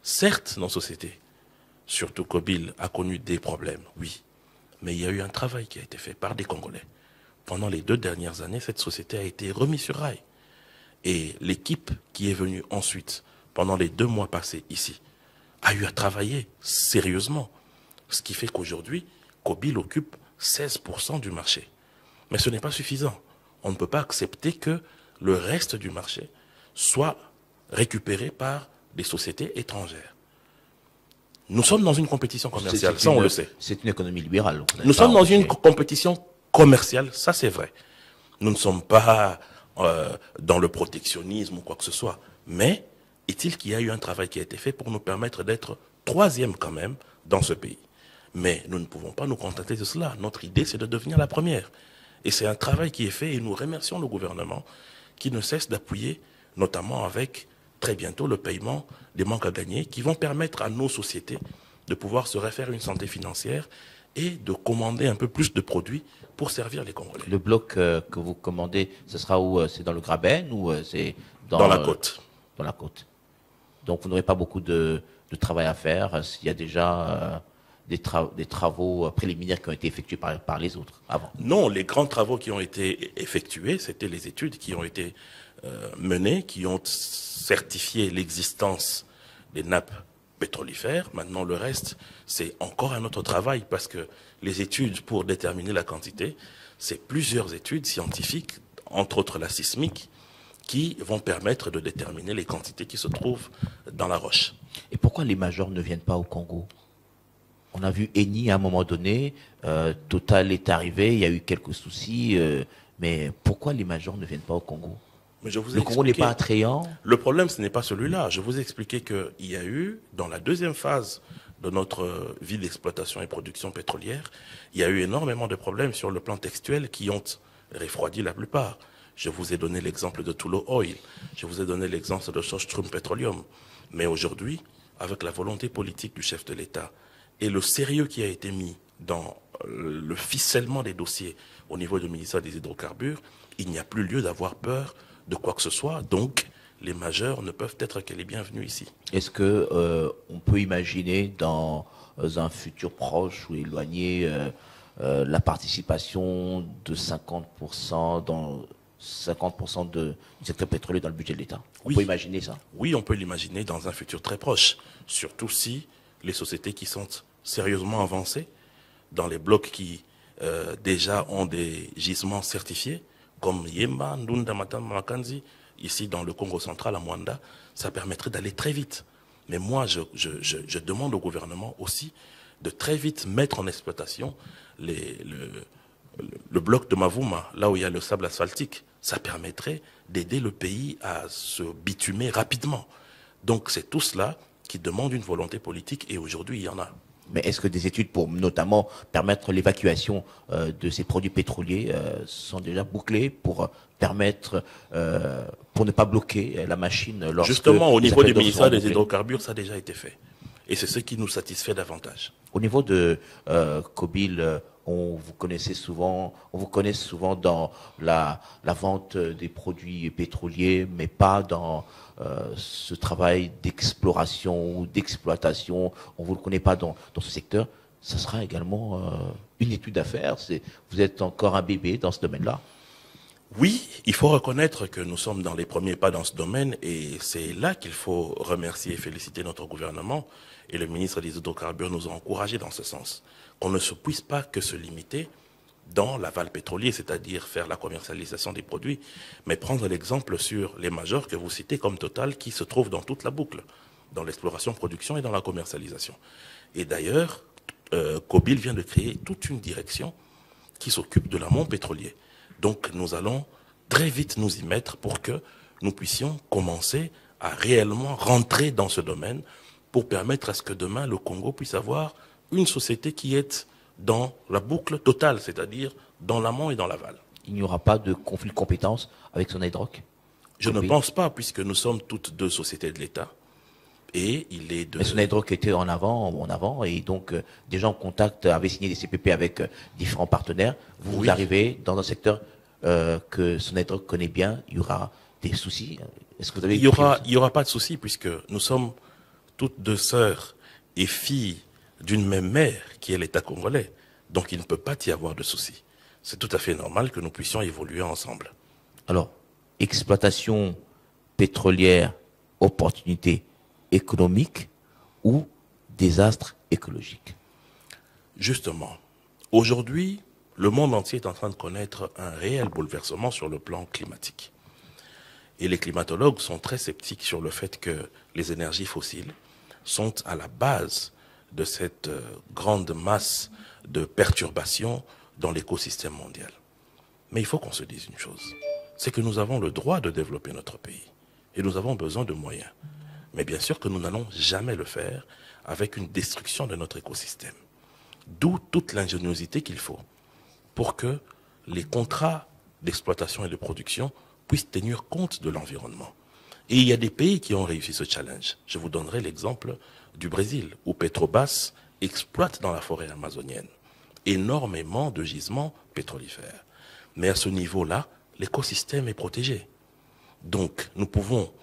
Certes, nos sociétés, surtout COBIL, a connu des problèmes, oui. Mais il y a eu un travail qui a été fait par des Congolais. Pendant les 2 dernières années, cette société a été remise sur rail. Et l'équipe qui est venue ensuite, pendant les 2 mois passés ici, a eu à travailler sérieusement. Ce qui fait qu'aujourd'hui, COBIL occupe 16% du marché. Mais ce n'est pas suffisant. On ne peut pas accepter que le reste du marché soit récupéré par des sociétés étrangères. Nous sommes dans une compétition commerciale, ça on le sait. C'est une économie libérale. Nous sommes dans une compétition commerciale, ça c'est vrai. Nous ne sommes pas dans le protectionnisme ou quoi que ce soit. Mais est-il qu'il y a eu un travail qui a été fait pour nous permettre d'être 3e quand même dans ce pays. Mais nous ne pouvons pas nous contenter de cela. Notre idée, c'est de devenir la première. Et c'est un travail qui est fait et nous remercions le gouvernement qui ne cesse d'appuyer, notamment avec très bientôt le paiement des manques à gagner qui vont permettre à nos sociétés de pouvoir se refaire une santé financière et de commander un peu plus de produits pour servir les Congolais. Le bloc que vous commandez, ce sera où? C'est dans le Graben ou c'est dans la côte? Dans la côte. Donc vous n'aurez pas beaucoup de travail à faire. Il y a déjà des travaux préliminaires qui ont été effectués par les autres avant? Non, les grands travaux qui ont été effectués, c'était les études qui ont été menées, qui ont certifié l'existence des nappes pétrolifères. Maintenant, le reste, c'est encore un autre travail parce que les études pour déterminer la quantité, c'est plusieurs études scientifiques, entre autres la sismique, qui vont permettre de déterminer les quantités qui se trouvent dans la roche. Et pourquoi les majors ne viennent pas au Congo? On a vu Eni à un moment donné, Total est arrivé, il y a eu quelques soucis, mais pourquoi les majors ne viennent pas au Congo? Mais je vous ai Le Congo n'est pas attrayant? Le problème, ce n'est pas celui-là. Je vous ai expliqué qu'il y a eu, dans la deuxième phase de notre vie d'exploitation et production pétrolière, il y a eu énormément de problèmes sur le plan textuel qui ont refroidi la plupart. Je vous ai donné l'exemple de Tullow Oil, je vous ai donné l'exemple de Sochstrom Petroleum. Mais aujourd'hui, avec la volonté politique du chef de l'État et le sérieux qui a été mis dans le ficellement des dossiers au niveau du ministère des Hydrocarbures, il n'y a plus lieu d'avoir peur de quoi que ce soit. Donc, les majeurs ne peuvent être que les bienvenus ici. Est-ce que on peut imaginer dans un futur proche ou éloigné la participation de 50% dans 50% du secteur pétrolier dans le budget de l'État? On peut imaginer ça? Oui, on peut l'imaginer dans un futur très proche, surtout si les sociétés qui sont sérieusement avancées, dans les blocs qui déjà ont des gisements certifiés, comme Yemba, Ndunda, Matamba, Makanzi, ici dans le Congo central, à Mwanda, ça permettrait d'aller très vite. Mais moi, je demande au gouvernement aussi de très vite mettre en exploitation le bloc de Mavuma, là où il y a le sable asphaltique. Ça permettrait d'aider le pays à se bitumer rapidement. Donc c'est tout cela qui demande une volonté politique et aujourd'hui il y en a. Mais est-ce que des études pour notamment permettre l'évacuation de ces produits pétroliers sont déjà bouclées pour permettre, pour ne pas bloquer la machine lorsque... Justement, au niveau du ministère des Hydrocarbures, ça a déjà été fait. Et c'est ce qui nous satisfait davantage. Au niveau de Kobil, on vous connaît souvent dans la vente des produits pétroliers, mais pas dans ce travail d'exploration ou d'exploitation. On ne vous le connaît pas dans ce secteur. Ça sera également une étude à faire. Vous êtes encore un bébé dans ce domaine-là. Oui, il faut reconnaître que nous sommes dans les premiers pas dans ce domaine et c'est là qu'il faut remercier et féliciter notre gouvernement et le ministre des Hydrocarbures nous a encouragés dans ce sens. Qu'on ne se puisse pas que se limiter dans l'aval pétrolier, c'est-à-dire faire la commercialisation des produits, mais prendre l'exemple sur les majors que vous citez comme Total qui se trouvent dans toute la boucle, dans l'exploration, production et dans la commercialisation. Et d'ailleurs, Kobil vient de créer toute une direction qui s'occupe de l'amont pétrolier. Donc nous allons très vite nous y mettre pour que nous puissions commencer à réellement rentrer dans ce domaine pour permettre à ce que demain le Congo puisse avoir une société qui est dans la boucle totale, c'est-à-dire dans l'amont et dans l'aval. Il n'y aura pas de conflit de compétences avec Sonatrach? Je ne pense pas, puisque nous sommes toutes deux sociétés de l'État. Et il est de... Mais Sonatrach était en avant, et donc des gens en contact avaient signé des CPP avec différents partenaires. Vous arrivez dans un secteur que Sonatrach connaît bien, il y aura des soucis. Est-ce que vous avez... Il y aura pas de soucis, puisque nous sommes toutes deux sœurs et filles d'une même mère qui est l'État congolais. Donc il ne peut pas y avoir de soucis. C'est tout à fait normal que nous puissions évoluer ensemble. Alors, exploitation pétrolière, opportunité économique ou désastre écologique? Justement, aujourd'hui, le monde entier est en train de connaître un réel bouleversement sur le plan climatique. Et les climatologues sont très sceptiques sur le fait que les énergies fossiles sont à la base de cette grande masse de perturbations dans l'écosystème mondial. Mais il faut qu'on se dise une chose, c'est que nous avons le droit de développer notre pays et nous avons besoin de moyens. Mais bien sûr que nous n'allons jamais le faire avec une destruction de notre écosystème. D'où toute l'ingéniosité qu'il faut pour que les contrats d'exploitation et de production puissent tenir compte de l'environnement. Et il y a des pays qui ont réussi ce challenge. Je vous donnerai l'exemple du Brésil, où Petrobras exploite dans la forêt amazonienne énormément de gisements pétrolifères. Mais à ce niveau-là, l'écosystème est protégé. Donc, nous pouvons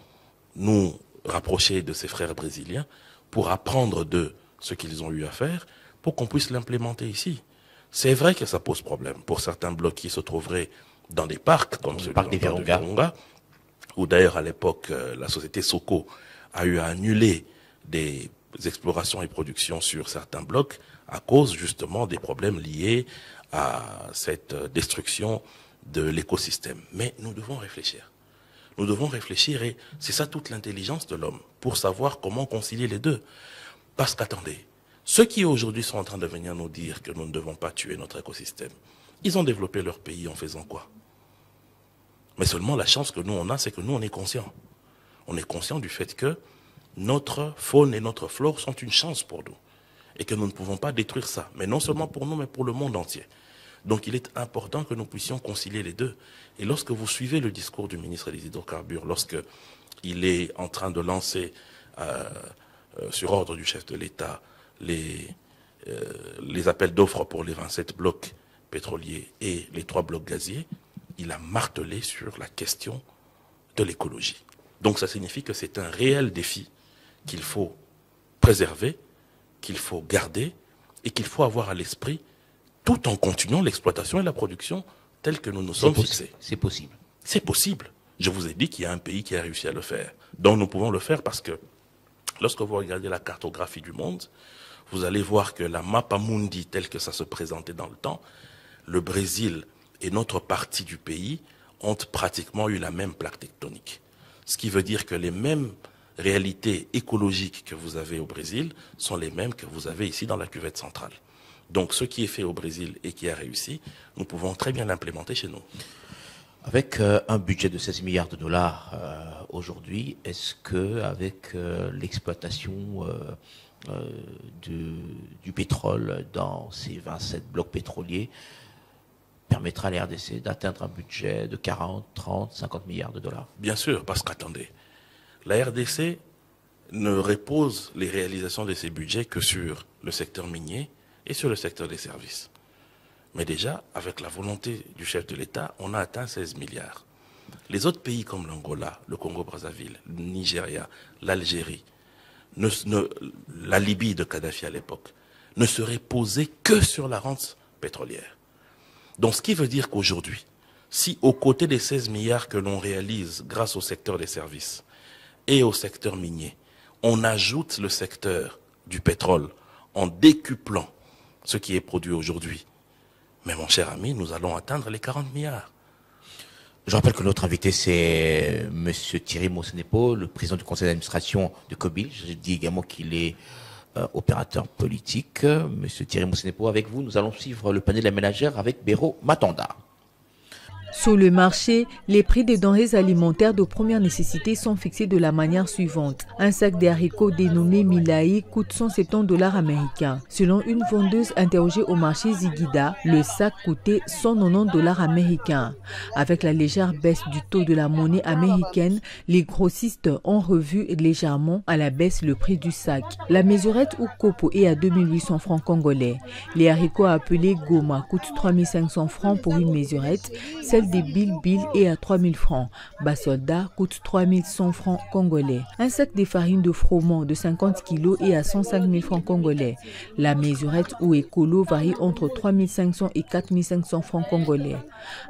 nous rapprocher de ces frères brésiliens pour apprendre de ce qu'ils ont eu à faire, pour qu'on puisse l'implémenter ici. C'est vrai que ça pose problème pour certains blocs qui se trouveraient dans des parcs, comme celui parc des Virunga, où d'ailleurs à l'époque, la société Soko a eu à annuler des explorations et productions sur certains blocs à cause justement des problèmes liés à cette destruction de l'écosystème. Mais nous devons réfléchir. Nous devons réfléchir et c'est ça toute l'intelligence de l'homme, pour savoir comment concilier les deux. Parce qu'attendez, ceux qui aujourd'hui sont en train de venir nous dire que nous ne devons pas tuer notre écosystème, ils ont développé leur pays en faisant quoi? Mais seulement la chance que nous on a, c'est que nous on est conscients. On est conscient du fait que notre faune et notre flore sont une chance pour nous. Et que nous ne pouvons pas détruire ça. Mais non seulement pour nous, mais pour le monde entier. Donc il est important que nous puissions concilier les deux. Et lorsque vous suivez le discours du ministre des Hydrocarbures, lorsqu'il est en train de lancer, sur ordre du chef de l'État, les appels d'offres pour les 27 blocs pétroliers et les 3 blocs gaziers, il a martelé sur la question de l'écologie. Donc ça signifie que c'est un réel défi qu'il faut préserver, qu'il faut garder et qu'il faut avoir à l'esprit tout en continuant l'exploitation et la production telle que nous nous sommes fixés. C'est possible. C'est possible. Je vous ai dit qu'il y a un pays qui a réussi à le faire. Donc nous pouvons le faire parce que lorsque vous regardez la cartographie du monde, vous allez voir que la mappa mundi telle que ça se présentait dans le temps, le Brésil et notre partie du pays ont pratiquement eu la même plaque tectonique. Ce qui veut dire que les mêmes réalités écologiques que vous avez au Brésil sont les mêmes que vous avez ici dans la cuvette centrale. Donc ce qui est fait au Brésil et qui a réussi, nous pouvons très bien l'implémenter chez nous. Avec un budget de 16 milliards de dollars aujourd'hui, est-ce que avec l'exploitation du pétrole dans ces 27 blocs pétroliers permettra à la RDC d'atteindre un budget de 40, 30, 50 milliards de dollars? Bien sûr, parce qu'attendez, la RDC ne repose les réalisations de ses budgets que sur le secteur minier et sur le secteur des services. Mais déjà, avec la volonté du chef de l'État, on a atteint 16 milliards. Les autres pays comme l'Angola, le Congo-Brazzaville, le Nigeria, l'Algérie, la Libye de Kadhafi à l'époque, ne seraient posés que sur la rente pétrolière. Donc ce qui veut dire qu'aujourd'hui, si aux côtés des 16 milliards que l'on réalise grâce au secteur des services et au secteur minier, on ajoute le secteur du pétrole en décuplant ce qui est produit aujourd'hui, mais mon cher ami, nous allons atteindre les 40 milliards. Je rappelle que notre invité, c'est M. Thierry Mosenepo, le président du conseil d'administration de Kobil. Je dis également qu'il est opérateur politique. M. Thierry Mosenepo, avec vous, nous allons suivre le panel de la ménagère avec Béro Matanda. Sur le marché, les prix des denrées alimentaires de première nécessité sont fixés de la manière suivante. Un sac de haricots dénommé Milaï coûte 170 $ américains. Selon une vendeuse interrogée au marché Ziguida, le sac coûtait 190 $ américains. Avec la légère baisse du taux de la monnaie américaine, les grossistes ont revu légèrement à la baisse le prix du sac. La mesurette ou copo est à 2800 francs congolais. Les haricots appelés Goma coûtent 3500 francs pour une mesurette. Celle des Bilbil est à 3000 francs. Basolda coûte 3100 francs congolais. Un sac de farine de froment de 50 kg est à 105 000 francs congolais. La mesurette ou écolo varie entre 3500 et 4500 francs congolais.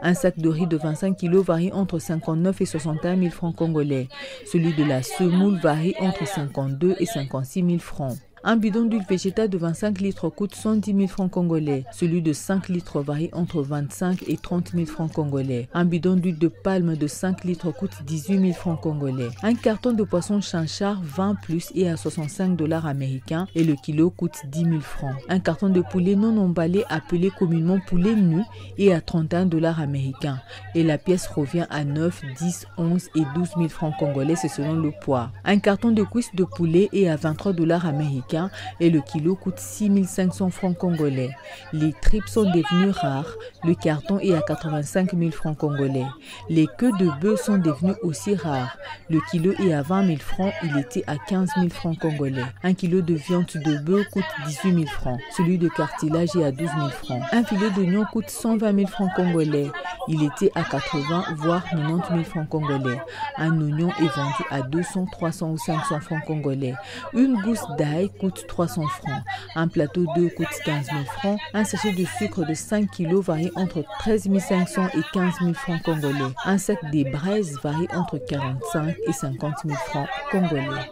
Un sac de riz de 25 kg varie entre 59 et 61 000 francs congolais. Celui de la semoule varie entre 52 et 56 000 francs. Un bidon d'huile végétale de 25 litres coûte 110 000 francs congolais. Celui de 5 litres varie entre 25 et 30 000 francs congolais. Un bidon d'huile de palme de 5 litres coûte 18 000 francs congolais. Un carton de poisson chanchard 20 plus est à 65 $ américains et le kilo coûte 10 000 francs. Un carton de poulet non emballé appelé communément poulet nu est à 31 $ américains et la pièce revient à 9, 10, 11 et 12 000 francs congolais, c'est selon le poids. Un carton de cuisses de poulet est à 23 $ américains et le kilo coûte 6 500 francs congolais. Les tripes sont devenues rares. Le carton est à 85 000 francs congolais. Les queues de bœuf sont devenues aussi rares. Le kilo est à 20 000 francs. Il était à 15 000 francs congolais. Un kilo de viande de bœuf coûte 18 000 francs. Celui de cartilage est à 12 000 francs. Un filet d'oignon coûte 120 000 francs congolais. Il était à 80 voire 90 000 francs congolais. Un oignon est vendu à 200, 300 ou 500 francs congolais. Une gousse d'ail coûte 300 francs. Un plateau d'œufs coûte 15 000 francs. Un sachet de sucre de 5 kg varie entre 13 500 et 15 000 francs congolais. Un sac des braises varie entre 45 et 50 000 francs congolais.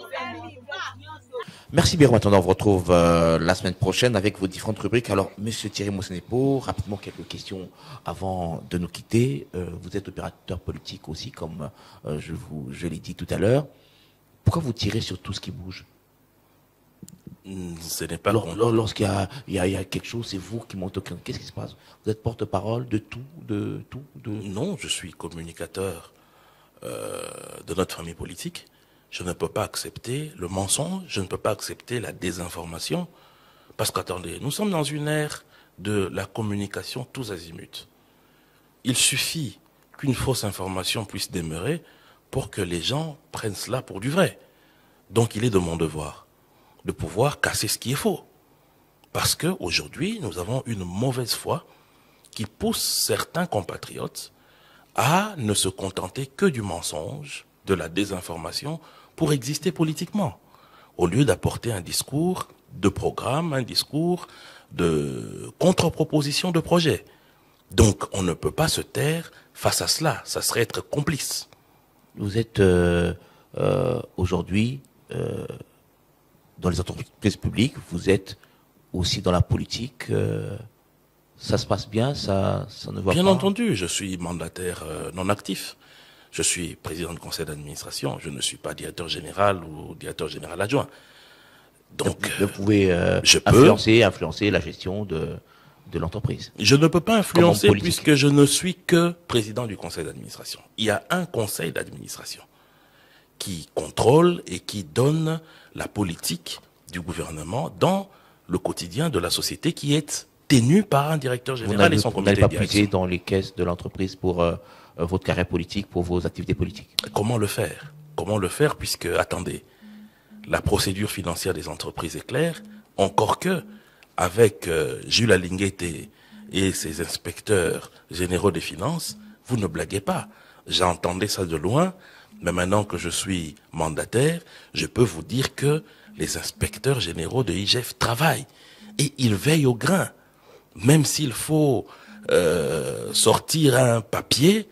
Merci Biro Matanda, on vous retrouve la semaine prochaine avec vos différentes rubriques. Alors, Monsieur Thierry Moussenepo, rapidement quelques questions avant de nous quitter. Vous êtes opérateur politique aussi, comme je l'ai dit tout à l'heure. Pourquoi vous tirez sur tout ce qui bouge? Ce n'est pas lorsqu'il y a quelque chose, c'est vous qui montez au créneau. Qu'est-ce qui se passe? Vous êtes porte-parole de tout, Non, je suis communicateur de notre famille politique. Je ne peux pas accepter le mensonge, je ne peux pas accepter la désinformation. Parce qu'attendez, nous sommes dans une ère de la communication tous azimuts. Il suffit qu'une fausse information puisse demeurer pour que les gens prennent cela pour du vrai. Donc il est de mon devoir de pouvoir casser ce qui est faux. Parce qu'aujourd'hui, nous avons une mauvaise foi qui pousse certains compatriotes à ne se contenter que du mensonge, de la désinformation, pour exister politiquement, au lieu d'apporter un discours de programme, un discours de contre-proposition de projet. Donc, on ne peut pas se taire face à cela, ça serait être complice. Vous êtes aujourd'hui dans les entreprises publiques, vous êtes aussi dans la politique. Ça se passe bien, ça ne va pas? Bien entendu, je suis mandataire non actif. Je suis président de conseil d'administration, je ne suis pas directeur général ou directeur général adjoint. Donc, vous pouvez influencer la gestion de l'entreprise. Je ne peux pas influencer puisque je ne suis que président du conseil d'administration. Il y a un conseil d'administration qui contrôle et qui donne la politique du gouvernement dans le quotidien de la société qui est tenu par un directeur général et son comité de direction. Vous n'allez pas puiser dans les caisses de l'entreprise pour votre carrière politique, pour vos activités politiques? Comment le faire? Comment le faire puisque, attendez, la procédure financière des entreprises est claire, encore que, avec Jules Alinguete et ses inspecteurs généraux des finances, vous ne blaguez pas. J'entendais ça de loin, mais maintenant que je suis mandataire, je peux vous dire que les inspecteurs généraux de IGF travaillent et ils veillent au grain. Même s'il faut sortir un papier,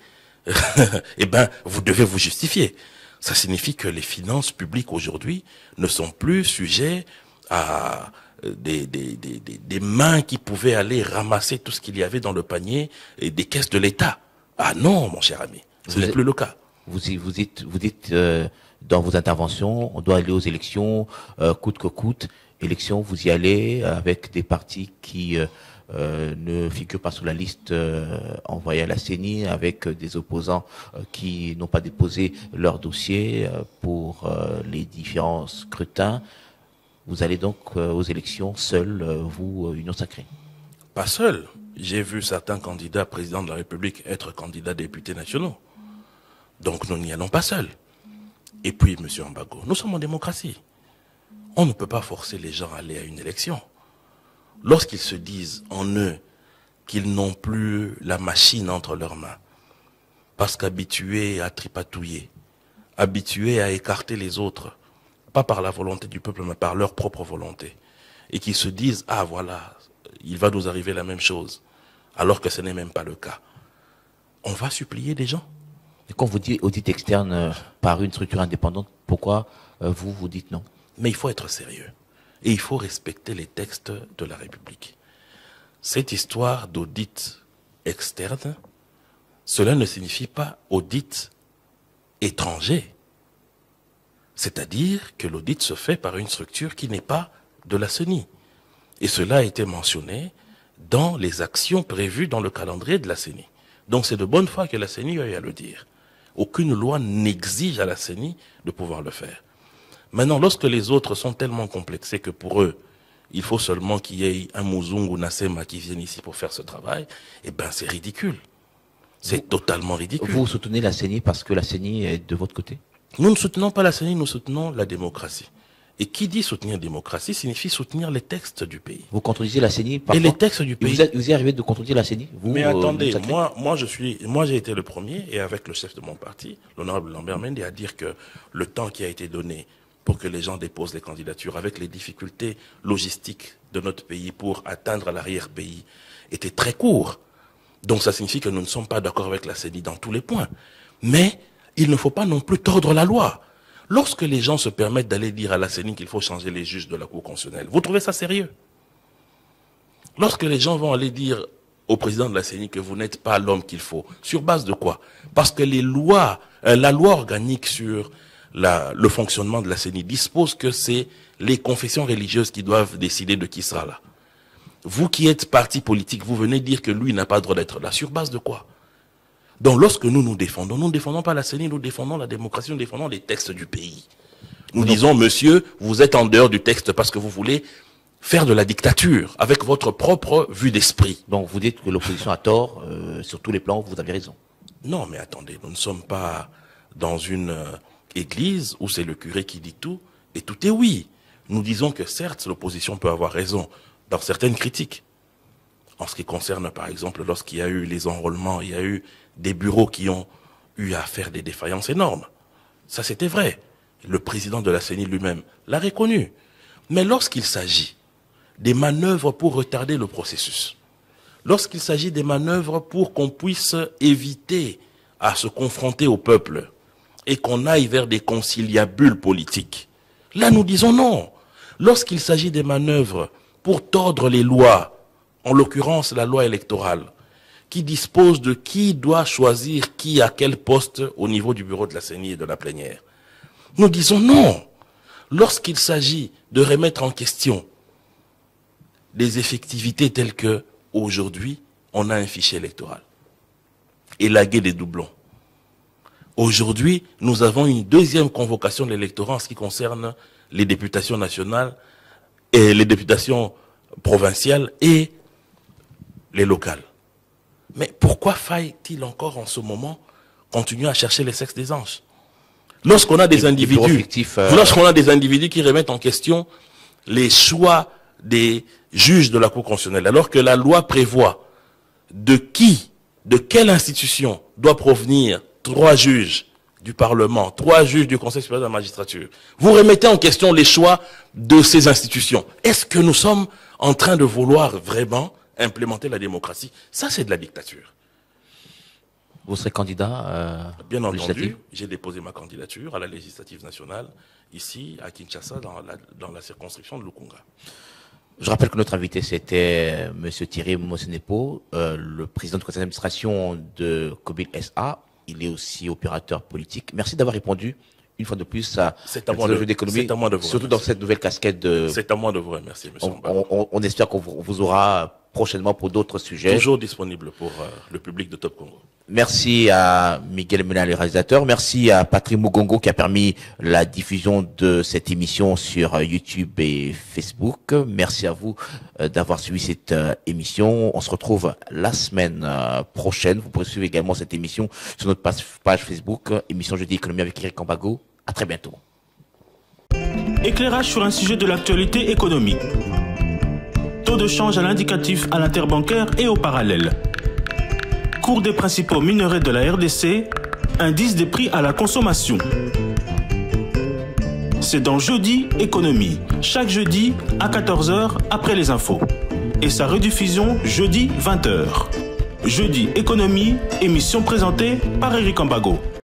eh ben, vous devez vous justifier. Ça signifie que les finances publiques aujourd'hui ne sont plus sujets à des mains qui pouvaient aller ramasser tout ce qu'il y avait dans le panier et des caisses de l'État. Ah non, mon cher ami, ce n'est plus le cas. Vous dites dans vos interventions, on doit aller aux élections, coûte que coûte. Élections, vous y allez avec des partis qui ne figurent pas sur la liste envoyée à la CENI, avec des opposants qui n'ont pas déposé leur dossier pour les différents scrutins. Vous allez donc aux élections seul, vous, Union Sacrée? Pas seul. J'ai vu certains candidats présidents de la République être candidats députés nationaux. Donc nous n'y allons pas seuls. Et puis, Monsieur Ambago, nous sommes en démocratie. On ne peut pas forcer les gens à aller à une élection. Lorsqu'ils se disent en eux qu'ils n'ont plus la machine entre leurs mains, parce qu'habitués à tripatouiller, habitués à écarter les autres, pas par la volonté du peuple, mais par leur propre volonté, et qu'ils se disent, ah voilà, il va nous arriver la même chose, alors que ce n'est même pas le cas. On va supplier les gens. Et quand vous dites audit externe par une structure indépendante, pourquoi vous dites non? Mais il faut être sérieux. Et il faut respecter les textes de la République. Cette histoire d'audit externe, cela ne signifie pas audit étranger. C'est-à-dire que l'audit se fait par une structure qui n'est pas de la CENI. Et cela a été mentionné dans les actions prévues dans le calendrier de la CENI. Donc c'est de bonne foi que la CENI ait à le dire. Aucune loi n'exige à la CENI de pouvoir le faire. Maintenant, lorsque les autres sont tellement complexés que pour eux, il faut seulement qu'il y ait un Muzungu Nasema qui vienne ici pour faire ce travail, eh ben c'est ridicule. C'est totalement ridicule. Vous soutenez la CENI parce que la CENI est de votre côté? Nous ne soutenons pas la CENI, nous soutenons la démocratie. Et qui dit soutenir la démocratie signifie soutenir les textes du pays. Vous contredisez la CENI parfois? Et les textes du pays. Vous y arrivez de contredire la CENI? Mais attendez, moi j'ai été le premier, et avec le chef de mon parti, l'honorable Lambert Mende, à dire que le temps qui a été donné pour que les gens déposent les candidatures, avec les difficultés logistiques de notre pays pour atteindre l'arrière-pays, était très court. Donc ça signifie que nous ne sommes pas d'accord avec la CENI dans tous les points. Mais il ne faut pas non plus tordre la loi. Lorsque les gens se permettent d'aller dire à la CENI qu'il faut changer les juges de la Cour constitutionnelle, vous trouvez ça sérieux? Lorsque les gens vont aller dire au président de la CENI que vous n'êtes pas l'homme qu'il faut, sur base de quoi? Parce que les lois, la loi organique sur le fonctionnement de la CENI dispose que c'est les confessions religieuses qui doivent décider de qui sera là. Vous qui êtes parti politique, vous venez dire que lui n'a pas le droit d'être là. Sur base de quoi? Donc lorsque nous ne défendons pas la CENI, nous défendons la démocratie, nous défendons les textes du pays. Nous disons, monsieur, vous êtes en dehors du texte parce que vous voulez faire de la dictature avec votre propre vue d'esprit. Donc vous dites que l'opposition a tort sur tous les plans, vous avez raison. Non, mais attendez, nous ne sommes pas dans une église où c'est le curé qui dit tout et tout est oui. Nous disons que certes, l'opposition peut avoir raison dans certaines critiques. En ce qui concerne, par exemple, lorsqu'il y a eu les enrôlements, il y a eu des bureaux qui ont eu à faire des défaillances énormes. Ça, c'était vrai. Le président de la CENI lui-même l'a reconnu. Mais lorsqu'il s'agit des manœuvres pour retarder le processus, lorsqu'il s'agit des manœuvres pour qu'on puisse éviter à se confronter au peuple et qu'on aille vers des conciliabules politiques, là nous disons non. Lorsqu'il s'agit des manœuvres pour tordre les lois, en l'occurrence la loi électorale, qui dispose de qui doit choisir qui à quel poste au niveau du bureau de la CENI et de la plénière, nous disons non. Lorsqu'il s'agit de remettre en question des effectivités telles que, aujourd'hui, on a un fichier électoral, élagué des doublons. Aujourd'hui, nous avons une deuxième convocation de l'électorat en ce qui concerne les députations nationales et les députations provinciales et les locales. Mais pourquoi faille-t-il encore en ce moment continuer à chercher les sexes des anges? Lorsqu'on a des individus, lorsqu'on a des individus qui remettent en question les choix des juges de la Cour constitutionnelle, alors que la loi prévoit de quelle institution doit provenir 3 juges du Parlement, 3 juges du Conseil supérieur de la magistrature. Vous remettez en question les choix de ces institutions. Est-ce que nous sommes en train de vouloir vraiment implémenter la démocratie? Ça, c'est de la dictature. Vous serez candidat Bien entendu, j'ai déposé ma candidature à la législative nationale, ici, à Kinshasa, dans la circonscription de Lukunga. Je rappelle que notre invité, c'était M. Thierry Mosenepo, le président du conseil d'administration de Cobit SA. Il est aussi opérateur politique. Merci d'avoir répondu une fois de plus à le jeu d'économie, surtout dans cette nouvelle casquette de... C'est à moi de vous remercier, monsieur. On espère qu'on vous aura prochainement pour d'autres sujets. Toujours disponible pour le public de Top Congo. Merci à Miguel Mena, le réalisateur. Merci à Patrick Mugongo qui a permis la diffusion de cette émission sur YouTube et Facebook. Merci à vous d'avoir suivi cette émission. On se retrouve la semaine prochaine. Vous pourrez suivre également cette émission sur notre page Facebook, émission Jeudi Économie avec Eric Kambago. À très bientôt. Éclairage sur un sujet de l'actualité économique. Taux de change à l'indicatif à l'interbancaire et au parallèle. Cours des principaux minerais de la RDC, indice des prix à la consommation. C'est dans Jeudi Économie, chaque jeudi à 14h après les infos. Et sa rediffusion jeudi 20h. Jeudi Économie, émission présentée par Eric Kambago.